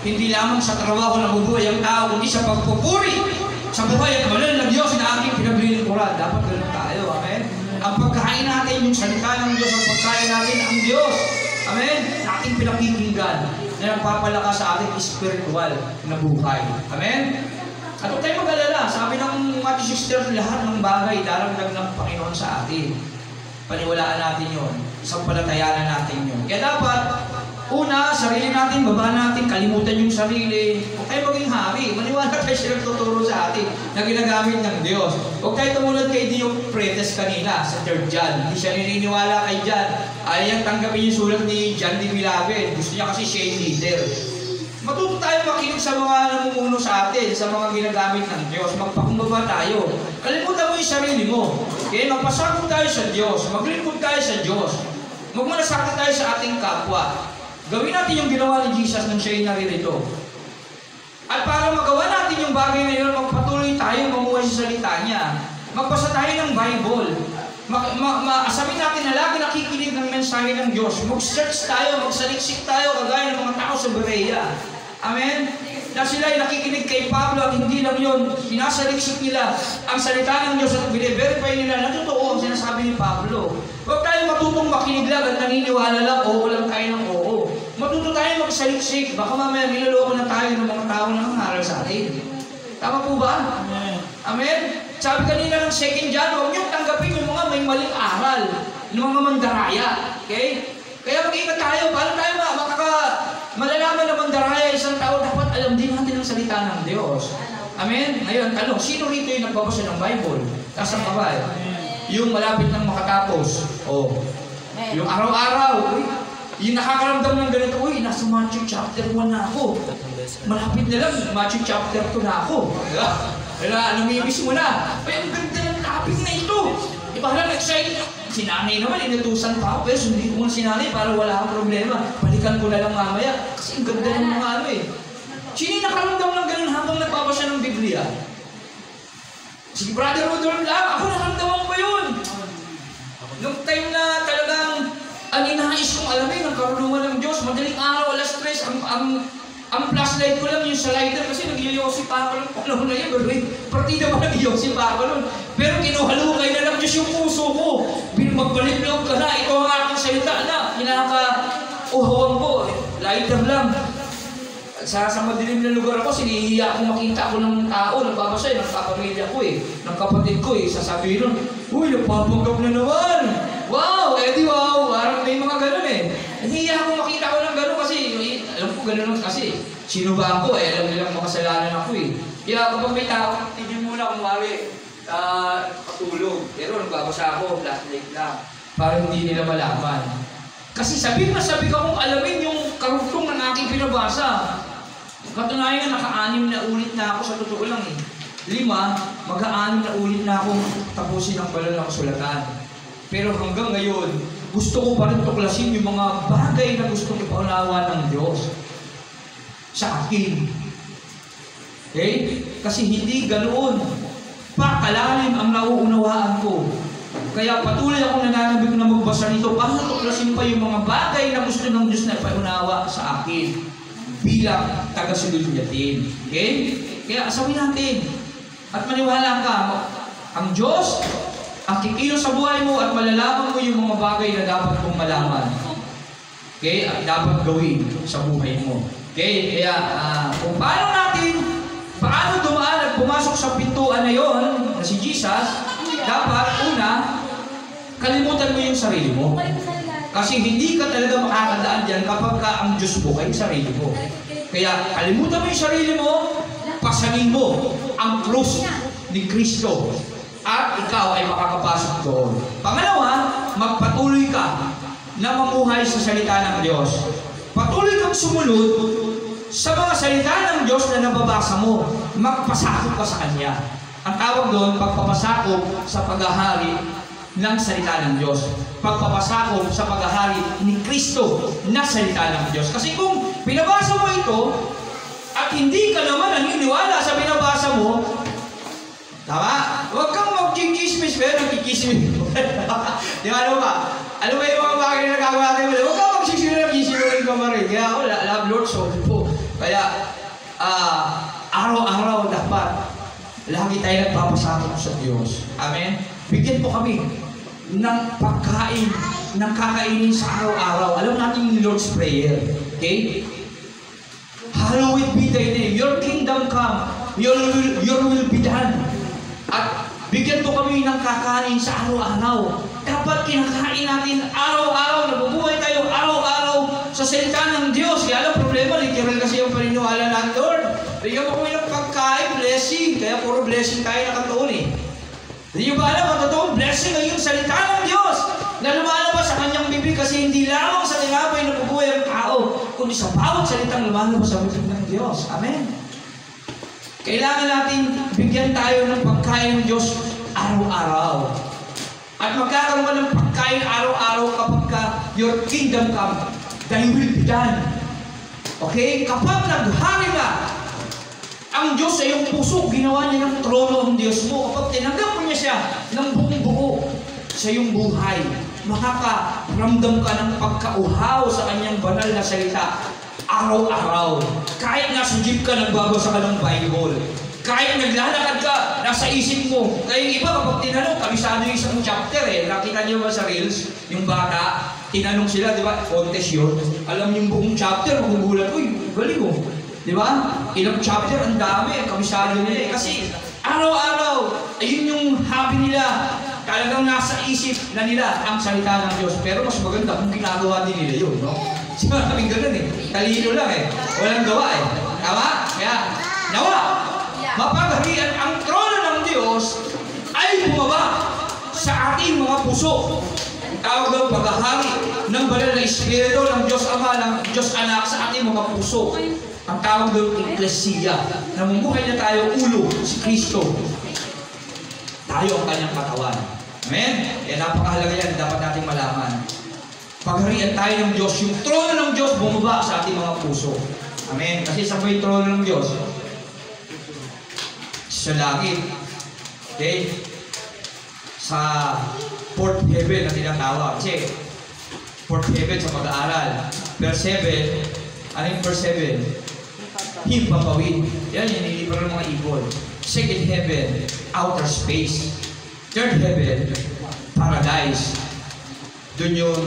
Hindi lamang sa trabaho na mabuhay ang tao, kundi sa pagpupuri sa buhay at banal ng Diyos na aking pinaglilingkuran. Dapat ganun tayo. Amen? Ang pagkain natin, yung salita ng Diyos, ang pagkain natin, ang Diyos. Amen? Na ating pinakikinggan na nagpapalakas sa ating spiritual na buhay. Amen? At huwag tayo mag-alala. Sabi ng Matthew 16, lahat ng bagay daragdag ng Panginoon sa atin. Paniwalaan natin yun. Sampalatayanan natin yun. Kaya dapat, una, sarili natin, baba natin, kalimutan yung sarili. Huwag tayo maging hari. Maniwala tayo siya nagtuturo sa atin na ginagamit ng Diyos. Huwag tayo tumulad kay Diopretes kanina sa 3rd John. Hindi siya nininiwala kay John. Ayaw tanggapin yung sulat ni John de Villaved. Gusto niya kasi siya yung leader. Matuto tayo makinig sa mga namumuno sa atin, sa mga ginagamit ng Diyos. Magpakumbaba tayo. Kalimutan mo yung sarili mo. Okay? Magpasakot tayo sa Diyos. Maglingkod tayo sa Diyos. Magmalasakot tayo sa ating kapwa. Gawin natin yung ginawa ni Jesus nang siya'y naririto. At para magawa natin yung bagay na yun, magpatuloy tayo mamuhay sa salita niya. Magbasa tayo ng Bible. Sabihin natin na lagi nakikinig ng mensahe ng Diyos. Mag-search tayo, magsaliksik tayo, kagaya ng mga tao sa Berea. Amen? Na sila ay nakikinig kay Pablo at hindi lang yun, sinasaliksik nila ang salita ng Diyos at bine-verify nila na totoo ang sinasabi ni Pablo. Huwag tayo matutong makinig lang at naniniwala lang, oo lang tayo ng oo. Matuto tayo magsaliksik, baka mamaya niloloko na tayo ng mga tao na nangaral sa atin. Tama po ba? Amen? Sabi kanina ng 2 John, huwag niyong tanggapin yung mga may maling aral, yung mga mandaraya. Okay? Kaya mag-ingat tayo, paano tayo malalaman na mandaraya isang tao, dapat alam din natin ang salita ng Diyos. Amen? Ngayon, tanong, sino rito yung nagbabasa ng Bible? Taas ang kamay. Yung malapit ng makatapos. O. Yung araw-araw. Yung nakakaramdam ng ganito, uy, nasa Matthew chapter 1 na ako. Malapit na lang, Matthew chapter 2 na ako. Kaya namimiss mo na. Ay, ang ganda ng topic na ito. Di ba lang excited? Si nanay naman, inutusan pa ako. Pero hindi ko muna si nanay para wala akong problema. Balikan ko na lang mamaya. Kasi ang ganda ng mga ano eh. Sino nakaramdam ng ganun habang nagbabasa ng Biblia? Si Brother Rodolfo lang. Ako nakaramdaman ko yun. Nung time na talagang ang inahais kong alamin ang karunungan ng Diyos. Madaling araw, alas 3, ang flashlight ko lang yung sa lighter kasi nag-yosi pa ako ng panahon na yun. Partida pa nag-yosi pa ako nun. Pero kinuhalukay na lang Diyos yung puso ko. Magbalik-loob ka na. Ito ang aking salita na. Kinaka-uhawan ko. Lighter lang. Sa madilim na lugar ako, sinihiya akong makita ako ng tao. Nagbabasa ng kapamilya ko eh. Ng kapatid ko eh. Sasabihin nun, uy, nagpapanggap na naman. Wow, edi wow. Parang may mga ganun eh. Nahihiya akong makita ko ng ganun kasi alam ko ganun kasi. Sino ba ako eh? Alam nilang makasalanan ako eh. Kaya kapag may tao, tigil muna kung mali. Patulog. Pero nagbabasa ako, flashlight lang. Para hindi nila malaman. Kasi sabi kong alamin yung karugtong ng aking pinabasa. Katunayan na naka-6 na ulit na ako sa totoo lang eh. 5, mag-6 na ulit na ako tapusin ang banal na kasulatan. Pero hanggang ngayon, gusto ko pa rin tuklasin yung mga bagay na gusto kong ipaunawa ng Diyos sa akin. Okay? Kasi hindi ganoon pakalalim ang nauunawaan ko. Kaya patuloy akong nananabik na magbasa nito para tuklasin pa yung mga bagay na gusto ng Diyos na ipaunawa sa akin bilang taga-sunod natin. Okay? Kaya asawin natin at maniwala ka, ang Diyos ang kikilos sa buhay mo at malalaman mo yung mga bagay na dapat mong malaman. Okay? At dapat gawin sa buhay mo. Okay? Kaya kung paano dumaan at pumasok sa pintuan na yon na si Jesus, dapat una, kalimutan mo yung sarili mo. Kasi hindi ka talaga makakadaan dyan kapag ang Diyos mo ay sarili mo. Kaya kalimutan mo yung sarili mo, pasanin mo ang krus ni Kristo. At ikaw ay makakapasok doon. Pangalawa, magpatuloy ka na mamuhay sa salita ng Diyos. Patuloy kang sumunod sa mga salita ng Diyos na nababasa mo. Magpasakop ka sa Kanya. Ang tawag doon, pagpapasakop sa paghahari ng salita ng Diyos. Pagpapasakop sa paghahari ni Kristo na salita ng Diyos. Kasi kung pinabasa mo ito at hindi ka naman naniniwala sa binabasa mo, tama? Huwag kang mag-chismis, pero nag-chismis. Di ba, ano ba? Ano ba yung mga bagay na nagagawa natin? Huwag kang mag-chismis ka pa rin. Kaya ako, love Lord, so po. Kaya, araw-araw dapat lagi tayo nagpapasakop sa Diyos. Amen? Bigyan po kami ng pagkain, ng kakainin sa araw-araw. Alam natin yung Lord's Prayer. Okay? Hallowed be thy name. Your kingdom come. Your will be done. At bigyan po kami ng kakain sa araw-araw. Dapat kinakain natin araw-araw. Nabubuhay tayo araw-araw sa salita ng Diyos. Kaya alam problema, literal kasi yung paniniwala ng Lord. Bigyan po kami ng pagkain, blessing. Kaya puro blessing tayo nakatuon eh. Hindi nyo ba alam, ang totoong blessing ay yung salita ng Diyos na lumalabas sa kanyang bibig kasi hindi lamang sa tinapay na bubuhay ang tao, kundi sa bawat salitang lumalabas sa bibig ng Diyos. Amen? Kailangan natin bigyan tayo ng pagkain ng Diyos araw-araw. At magkakaroon ka ng pagkain araw-araw kapag your kingdom come, thy will be done. Okay? Kapag naghari ka, ang Diyos sa iyong puso, ginawa niya ng trono ang Diyos mo. Kapag tinanggap mo niya siya ng buong buo, sa sa iyong buhay. Makakaramdam ka ng pagkauhaw sa kanyang banal na salita araw-araw. Kahit nasa jeep ka, nagbabasa ka ng Bible. Kahit naglalakad ka, nasa isip mo. Kaya yung iba, kapag tinanong, kabisado yung isang chapter eh. Nakita niyo ba sa Reels, yung bata, tinanong sila, di ba? Contest yun. Alam yung buong chapter, magugulat, uy, galing mo. Di ba? Ilang chapter, ang dami, kabisado nila eh. Kasi araw-araw, ayun yung hobby nila. Talagang nasa isip na nila ang salita ng Diyos. Pero mas maganda kung ginagawa din nila yun, no? Kasi maraming ganun eh. Talino lang eh. Walang gawa eh. Tama? Kaya, nawa! Mapagharian ang trono ng Diyos ay bumaba sa ating mga puso. Tawag daw paghahari ng banal na Espiritu ng Diyos Ama, ng Diyos Anak sa ating mga puso. Ang tawag daw Ecclesia. Namumuhay na tayo ulo, si Kristo. Tayo ang kanyang katawan. Amen? Kaya napakahalaga yan, dapat natin malaman. Pagharian tayo ng Diyos, yung trono ng Diyos bumaba sa ating mga puso. Amen? Kasi sa po yung trono ng Diyos? Sa langit. Okay? Sa fourth heaven na tinatawag. Kasi fourth heaven sa pag-aaral. Verse 7, ano yung verse 7? Himpapawid. Yan, inilipan ng mga ibon. Second heaven, outer space. Third heaven, paradise. Doon yung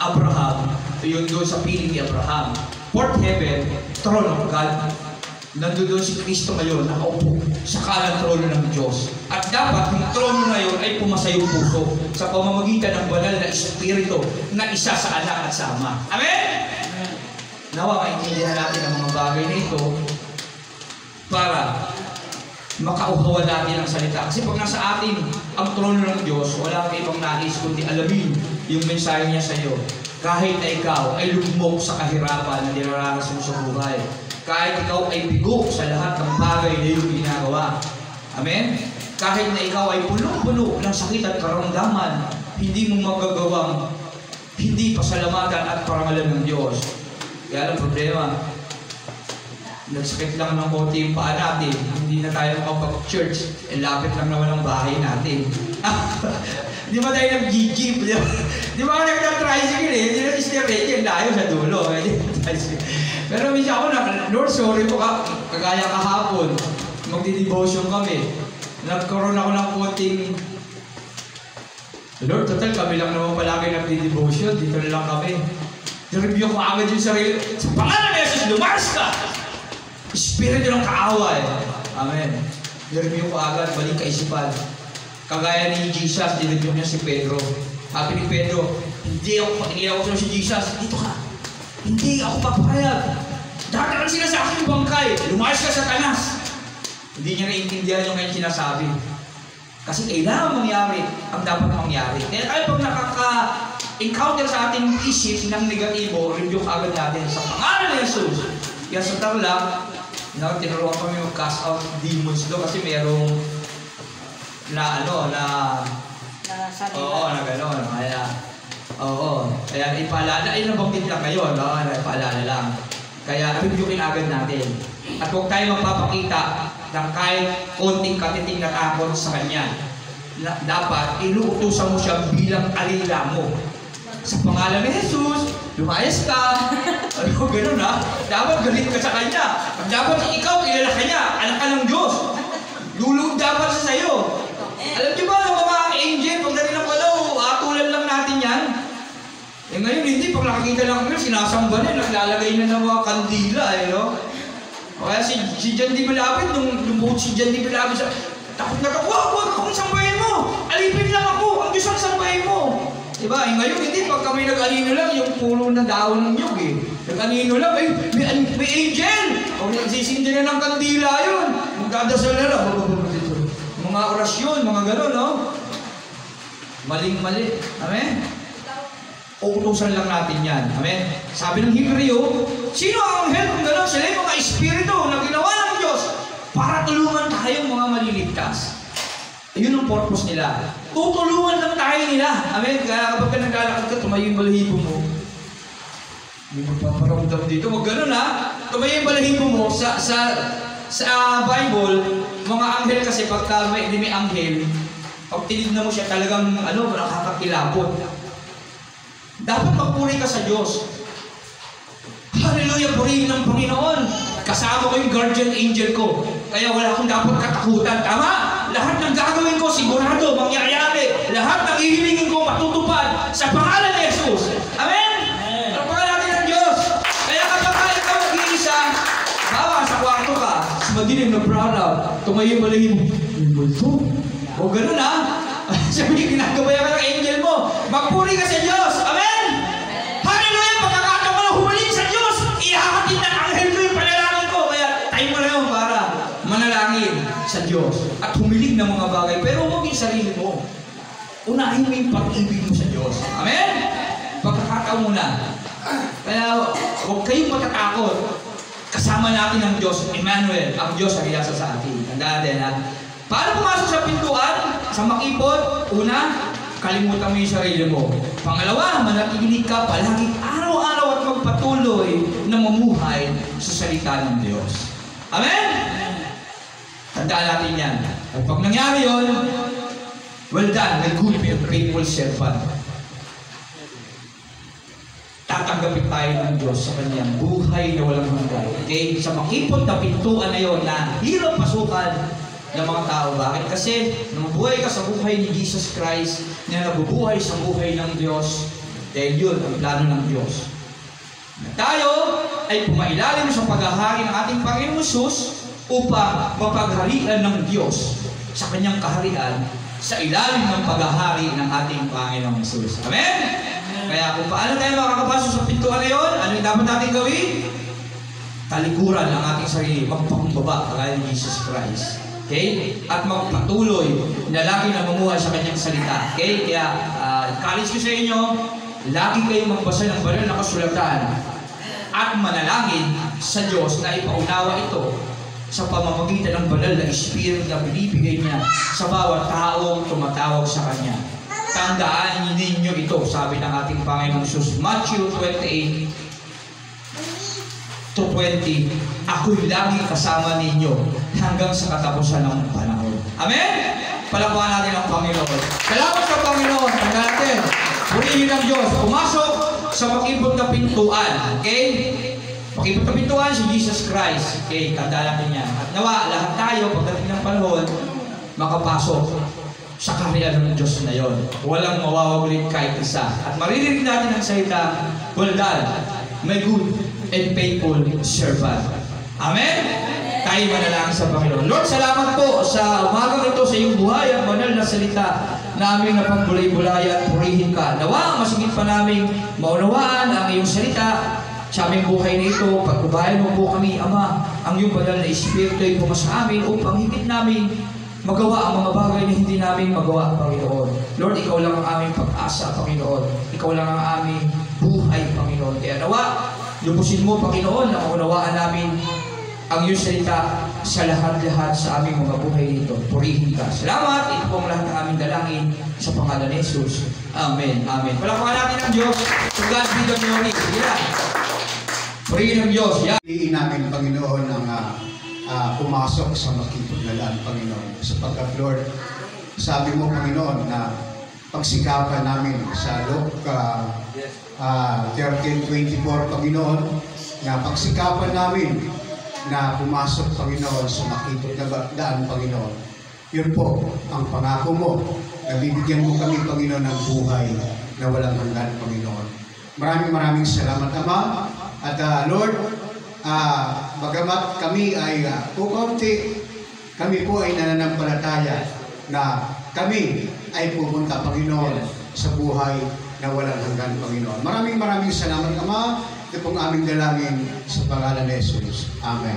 Abraham. Yun doon sa piling ni Abraham. Fourth heaven, throne of God. Nandun si Kristo ngayon, nakaupo sa kanan trono ng Diyos. At dapat yung trono na yun ay pumasa yung puso sa pamamagitan ng banal na Espiritu na isa sa Anak at sa Ama. Amen? Nawa, maintindihan natin ang mga bagay na ito para makauhawan natin ang salita. Kasi pag nasa atin ang trono ng Diyos, wala kang ibang nais kundi alamin yung mensahe niya sa iyo. Kahit na ikaw ay lugmok sa kahirapan na dinaranas mo sa buhay. Kahit ikaw ay bigo sa lahat ng bagay na iyong ginagawa. Amen? Kahit na ikaw ay punong-puno ng sakit at karamdaman, hindi mo magagawang hindi pasalamatan at parangalan ng Diyos. Kaya ang problema, nagsakit lang ng konti yung paa natin, hindi na tayo makapag-church, lapit lang naman ang bahay natin. Di ba tayo nag-jeep? Di ba ako nag-tricycle eh? Hindi na Sister Reggie, layo sa dulo. Pero minsan ako Lord, sorry po kagaya kahapon, magdi-devotion kami. Nagkaroon ako ng konting, Lord, total kami lang naman palagi nagdi-devotion, dito na lang kami. I-review ko agad yung sarili. Sa pangalan ng Jesus, lumaras ka! Espiritu ng kaaway. Amen. I-review ko agad, balik kaisipan. Kagaya ni Jesus, i-review niya si Pedro. Sabi ni Pedro, hindi ako si Jesus, dito ka. Hindi ako papayag. Dadakan sila sa aking bangkay. Lumayas ka sa tanas. Hindi niya naiintindihan yung kanyang sinasabi. Kasi kailangan mangyari ang dapat mangyari. Kaya tayo pag nakaka-encounter sa ating isip ng negatibo, review agad natin sa pangalan ni Jesus. Kaya sa tarlac, tinuruan kami mag-cast out demons doon kasi merong na gano'n. Kaya ipaalala, ay nabanggit lang ngayon, no? Ipaalala lang. Kaya reviewin agad natin. At huwag tayo magpapakita ng kahit konting katiting na takot sa Kanya. Dapat inuutusan mo siya bilang alila mo. Sa pangalan ni Jesus, lumayas ka. Ano, gano'n ha? Dapat galit ka sa Kanya. Dapat ikaw, kilala ka niya. Anak ka ng Diyos. Lulog dapat sa sayo. Alam niyo ba, ng mga angel, pagdating ng palaw, atulan lang natin yan. Eh ngayon, hindi. Pag nakakita lang kami, sinasamba na, naglalagay na ng mga kandila, no? O kaya si John Di Bilabid, nung lumuhod si John Di Bilabid, takot na ka, wag akong sambahin mo! Alipin lang ako! Ang Diyos ang sambahin mo! Diba? Eh ngayon, hindi. Pag kami nag-alino lang, yung pulo na daon ng nyug eh. Nag-alino lang, may angel! O nagsisindi na ng kandila yun. Magdadasal na lang. Mga orasyon, mga gano'n, no? Maling-mali. Amen? Uutusan lang natin yan. Amen? Sabi ng Hebreo, sino ang anghel kung gano'n? Sila yung mga espiritu na ginawa ng Diyos para tulungan tayong mga maliligtas. Ayun ang purpose nila. Tutulungan lang tayo nila. Amen? Kaya kapag ka naglalakad ka, tumayo yung balahibo mo. May magpaparamdam dito. Huwag gano'n ha. Tumayo yung balahibo mo sa Bible, mga anghel kasi pagka may anghel, Pag tinignan mo siya talagang nakakakilabot. Dapat magpuri ka sa Diyos. Hallelujah, purihin ng Panginoon. Kasama ko yung guardian angel ko. Kaya wala akong dapat katakutan. Tama? Lahat ng gagawin ko, sigurado, mangyayari. Lahat ng ihilingin ko, matutupad sa pangalan ni Jesus. Amen? Tapakan natin ng Diyos. Kaya kapag kaya ka mag-iisa, bawa sa kwarto ka, sa madilim na brownout, tumayo mo lang yung multo. O ganun ha? Sabi yung ginagabayan ka ng angel mo. Magpuri ka sa Diyos. Amen? Hallelujah! Pagkakataon mo na humalik sa Diyos, ihahatid ng anghel ko yung panalangin ko. Kaya tayo mo na yun para manalangin sa Diyos at humiling ng mga bagay. Pero huwag yung sarili mo. Unahin mo yung pag-ibig mo sa Diyos. Amen? Pagkakataon mo na. Kaya huwag kayong matatakot. Kasama natin ang Diyos, Emmanuel, ang Diyos ang iasa sa atin. Tandaan din ha. Paano pumasok sa pintuan? Sa makipot? Una, kalimutan mo yung sarili mo. Pangalawa, manatili ka palagi araw-araw at magpatuloy na mamuhay sa salita ng Diyos. Amen? Tandaan natin yan. At pag nangyari yun, well done, my good and faithful servant. Tatanggapin tayo ng Diyos sa kanyang buhay na walang hanggan. Okay? Sa makipot na pintuan na yun na hirap pasukan ng mga tao. Bakit? Kasi nabubuhay ka sa buhay ni Jesus Christ na nabubuhay sa buhay ng Diyos dahil yun ang plano ng Diyos. Tayo ay pumailalim sa paghahari ng ating Panginoong Jesus upang mapagharian ng Diyos sa kanyang kaharian sa ilalim ng paghahari ng ating Panginoong Jesus. Amen? Kaya kung paano tayo makakapasok sa pintuan na yun, ano yung dapat natin gawin? Talikuran ang ating sarili, magpakumbaba kagaya ni Jesus Christ. Okay? At magpatuloy na lagi na mamuhay sa kanyang salita. Okay? Kaya, encourage ko sa inyo, lagi kayong magbasa ng banal na kasulatan at manalangin sa Diyos na ipaunawa ito sa pamamagitan ng banal na Espiritu na binibigay niya sa bawat taong tumatawag sa Kanya. Tandaan ninyo ito, sabi ng ating Panginoong Jesus, Matthew 28:20, ako'y lagi kasama ninyo hanggang sa katapusan ng panahon. Amen? Palakpakan natin ang Panginoon. Salamat sa Panginoon. Tandaan natin, purihin ng Diyos. Pumasok sa makipot na pintuan. Okay? Makipot na pintuan si Jesus Christ. Okay? Tandaan natin yan. At nawa, lahat tayo, pagdating ng panahon, makapasok sa kaharian ng Diyos na yon. Walang mawawaglit kahit isa. At maririnig natin ang salita, well done, my good and faithful servant. Amen? Tayo manalangin sa Panginoon. Lord, salamat po sa umagang ito sa iyong buhay at banal na salita na aming napagbulay-bulay at purihin ka. Nawa, masigit pa namin maunawaan ang iyong salita sa aming buhay na ito. Pagkubayan mo po kami, Ama, ang iyong banal na Espiritu ay pumasa amin upang higit namin magawa ang mga bagay na hindi namin magawa, Panginoon. Lord, Ikaw lang ang aming pag-asa, Panginoon. Ikaw lang ang aming buhay, Panginoon. Kaya nawa, lubusin mo, Panginoon, na maunawaan namin ang iyong salita sa lahat-lahat sa aming mga buhay dito. Purihin ka. Salamat. Ito po ang lahat ng aming dalangin sa pangalan ni Jesus. Amen. Amen. Palakpakan natin ang Diyos. To God be the glory. Yeah. Purihin ang Diyos. Yeah. Piliin namin, Panginoon, ang pumasok sa makipot na daan, Panginoon. Sapagkat, Lord, sabi mo, Panginoon, na pagsikapan namin sa Luke 13:24, Panginoon, na pagsikapan namin na pumasok, Panginoon, sa makipot na daan, Panginoon. Yun po ang pangako mo na bibigyan mo kami, Panginoon, ng buhay na walang hanggan, Panginoon. Maraming salamat, Ama. At Lord, bagamat kami ay kukunti, kami po ay nananampalataya na kami ay pupunta, Panginoon, sa buhay na walang hanggan, Panginoon. Maraming salamat, Ama. Ito pong aming dalangin sa pangalan ni Jesus. Amen.